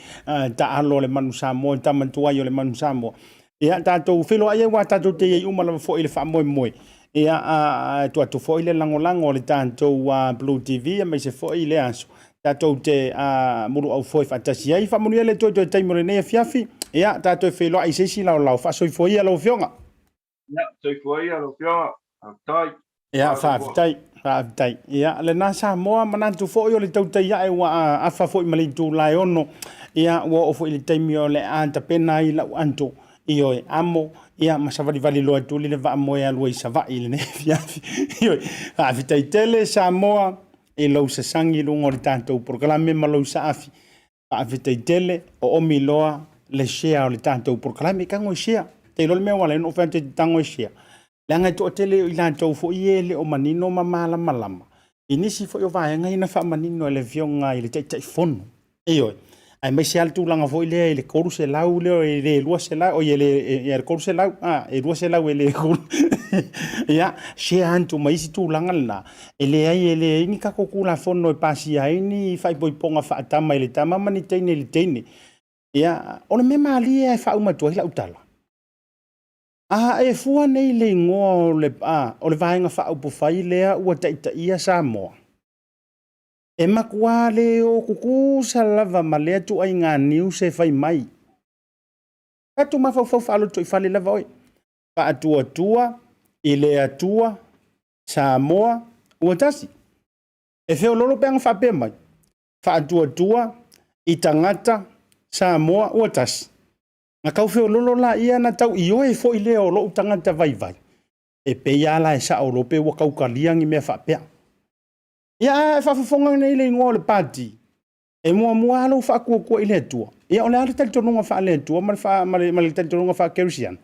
ta alo le manu Samoa, ta mantua i o le manu Samoa. Ia tātou whilo ai wa tātou te iei umalama fo i le wha moe moe. ia tu foi le langolango le tanto Blue TV mai se foi le aso tatou te mulu au foi fatasi ai fa mulu le to taimo le nei fiafi ia tatou fe lo ai se si la fa soi foi lo fionga ia soi foi lo fionga tai ia fa tai ia le na sa moa manantu foi o le tautai ai wa afa foi mali tu lai ono ia wo foi le taimo le anta pena i la anto io amo ia masavali vali loa tuli le va moya lo isa va ile ne fiafi io afitai tele Samoa e lo se sangi lo ngori tanto programa malo sa afi afitai tele o miloa le share le tanto programa ka ngo share te lo me wala no fante tango share langa to tele ila to fo ile o manino mamala malama inisi fo yo va ngai na fa manino le vionga ile tai fono io ai mai se altu langa foi le koru se lau le lua se lau o le koru se lau e lua se lau le koru ia se antu mai si tu langa na ele ai ele ni ka kokula fono e pasi ai ni fai boi ponga fa tama ile tama mani teine le teine ia ona me mali e fa uma tu la utala e fua nei le ngo le o le vainga fa upo fai le ua taita ia Samoa e makua le o kuku salava malea tu ai ngā niu se fai mai. Katu mafau falo tu i fale lava oi. Pa atua i le atua Samoa ua tasi. E feo lolo peanga whape mai. Fa atua i tangata Samoa ua tasi. Nga kau feo lolo la ia na tau i oe fo i leo lo tangata vai. E pe ala e sa o lope wa kau kaliangi mea whapea. Ia fafonga nei le ngol party e mua lo fa ko ile tua ia ole ala tal tonga fa le tua mal tal tonga fa kersian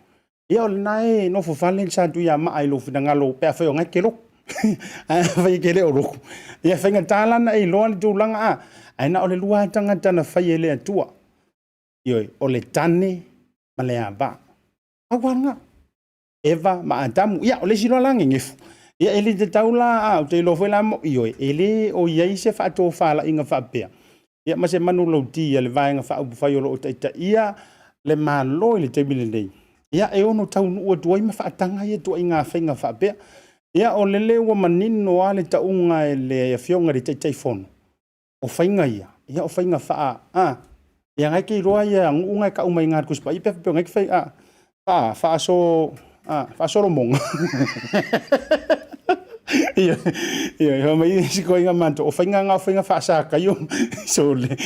ia ole nai no fo falen sa tu ia ma ai lo finanga lo pe fa nga kelo fa ke le oro ia fa nga tala na i lo tu langa ai na ole lua tanga tana fa ile tua ia ole tane male aba awanga eva ma antamu ia ole silo langi ngefu ia ele te taula te lo foi la mo io ele o ia se fa to fala inga fa pe ia ma se manu lo ti le vai nga fa u fa yo lo ta ia le malo le te bile nei ia e ono tau no tu ai ma fa tanga ia tu inga fa inga fa pe ia o le o manino ale ta unga le fionga de te fono o fa inga ia o fa inga fa ia ngai ki roa ia unga ka uma inga ku spa i pe ngai fa fa so mong ia mai si ko inga manto o fainga fa sa ka yo so le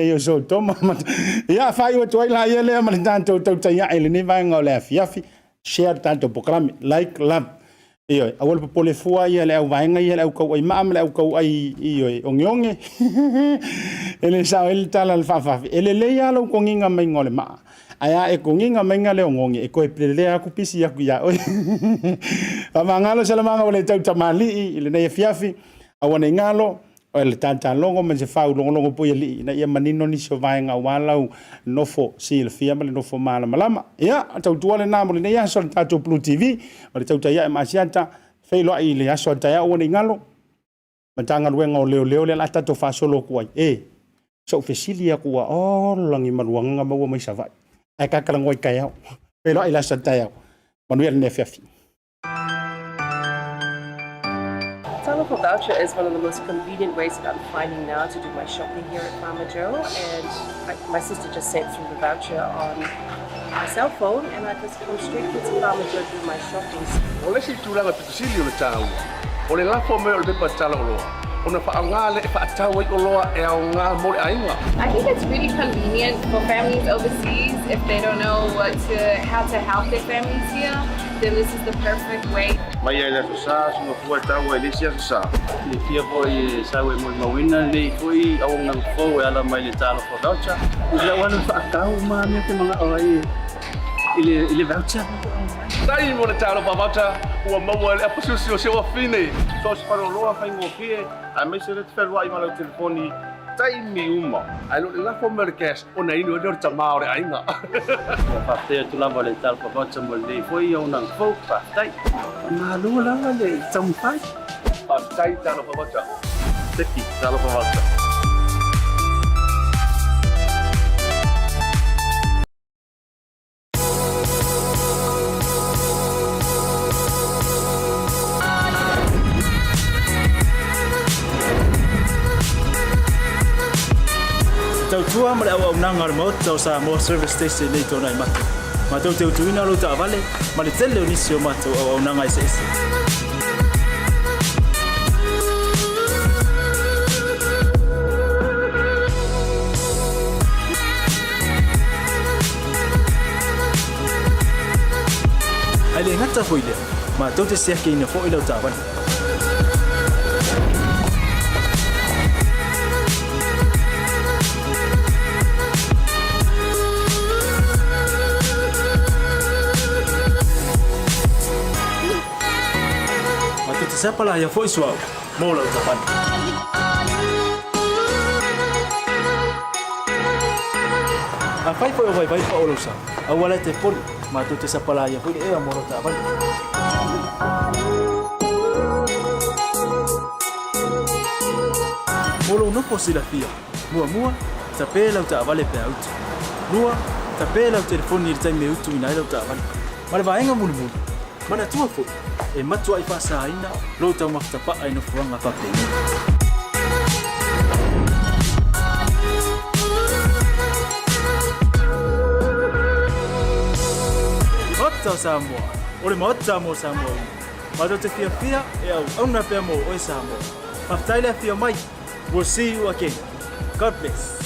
yo so toma ia fa yo to la ia le mal tanto tai ele ni va ngole fiafi share tanto programa like love ia awol po le fua ia le va nga ia le ko ai mam le ko ai o ngionge ele sa el tala al fa ele le ia lo ko nginga mai ngole ma aya e konginga menga le ngongi e ko e plele aku pisi ya kuya oi amangalo sala manga ole tau tamali ile na fiafi awana ngalo ole tanta longo men se fa longo po ili na ia manino ni so vai nga wala nofo sil fia male nofo mala malama ya tau tuale na mo le ya so tato Blue TV ole tau ya Asiata feilo ile ya so ta awana ngalo matanga luenga o leo le la tato fa solo kuai so fesilia kuwa langi maluanga mawa mai savai ai kakalangoi kaya pero ai la sataya manuel nefiafi Tautai voucher is one of the most convenient ways that I'm finding now to do my shopping here at Farmer Joe, and my sister just sent through the voucher on my cell phone, and I just come straight to Farmer Joe to do my shopping. Ole si tulanga pitusili ole tau. Ole la fo me ole pe patala olo. Ona fa ngale fa tawa ko loa e nga mo ainga. I think it's really convenient for families overseas if they don't know how to help their families here. Then this is the perfect way. Mai ai sa so fo tawa ele sia sa. Ni fia foi sa we mo mawina ni foi au nang fo ala mai le tala fo voucher. Ila wana fa tawa ma me te mga oi. Ile voucher. Dai mo le tala voucher o mo le aposio se o fine. So se paro loa fa ngo fie. A me se le fer wai ma le telefoni. Tai mi uma. Ai lo la fo mer cash ona ino do tama ore ainga. Fa te tu la vale tala fo voucher mo le foi au nang fo fa tai. Ma lo la le tampai. Fa tai tala voucher. Teki tala voucher. Lua ma le au nanga le mot o sa mo service station nei tona I matu. Ma tau te utuina lo ta vale ma le tele o nisi o matu au nanga ese. Ai le ngata foi le ma tau te sia ke ina fo ilo ta vale. Siapa lah yang voice wow mau lah ucapan. Apa itu yang baik pak ulusa? Awalnya telepon, matu siapa lah yang voice mau lah ucapan. Mulu nupo sila fia, mua tapela ucapan le peaut. Nua tapela telepon ni time me utu ina le ucapan. Mala baenga mulu. Mana tua fo e matua I fasa ina lo tau maftapa ai no fuanga fape Ota Samoa ole mota mo Samoa ma do te fia e au na pe mo o Samoa aftaile fia mai we'll see you again God bless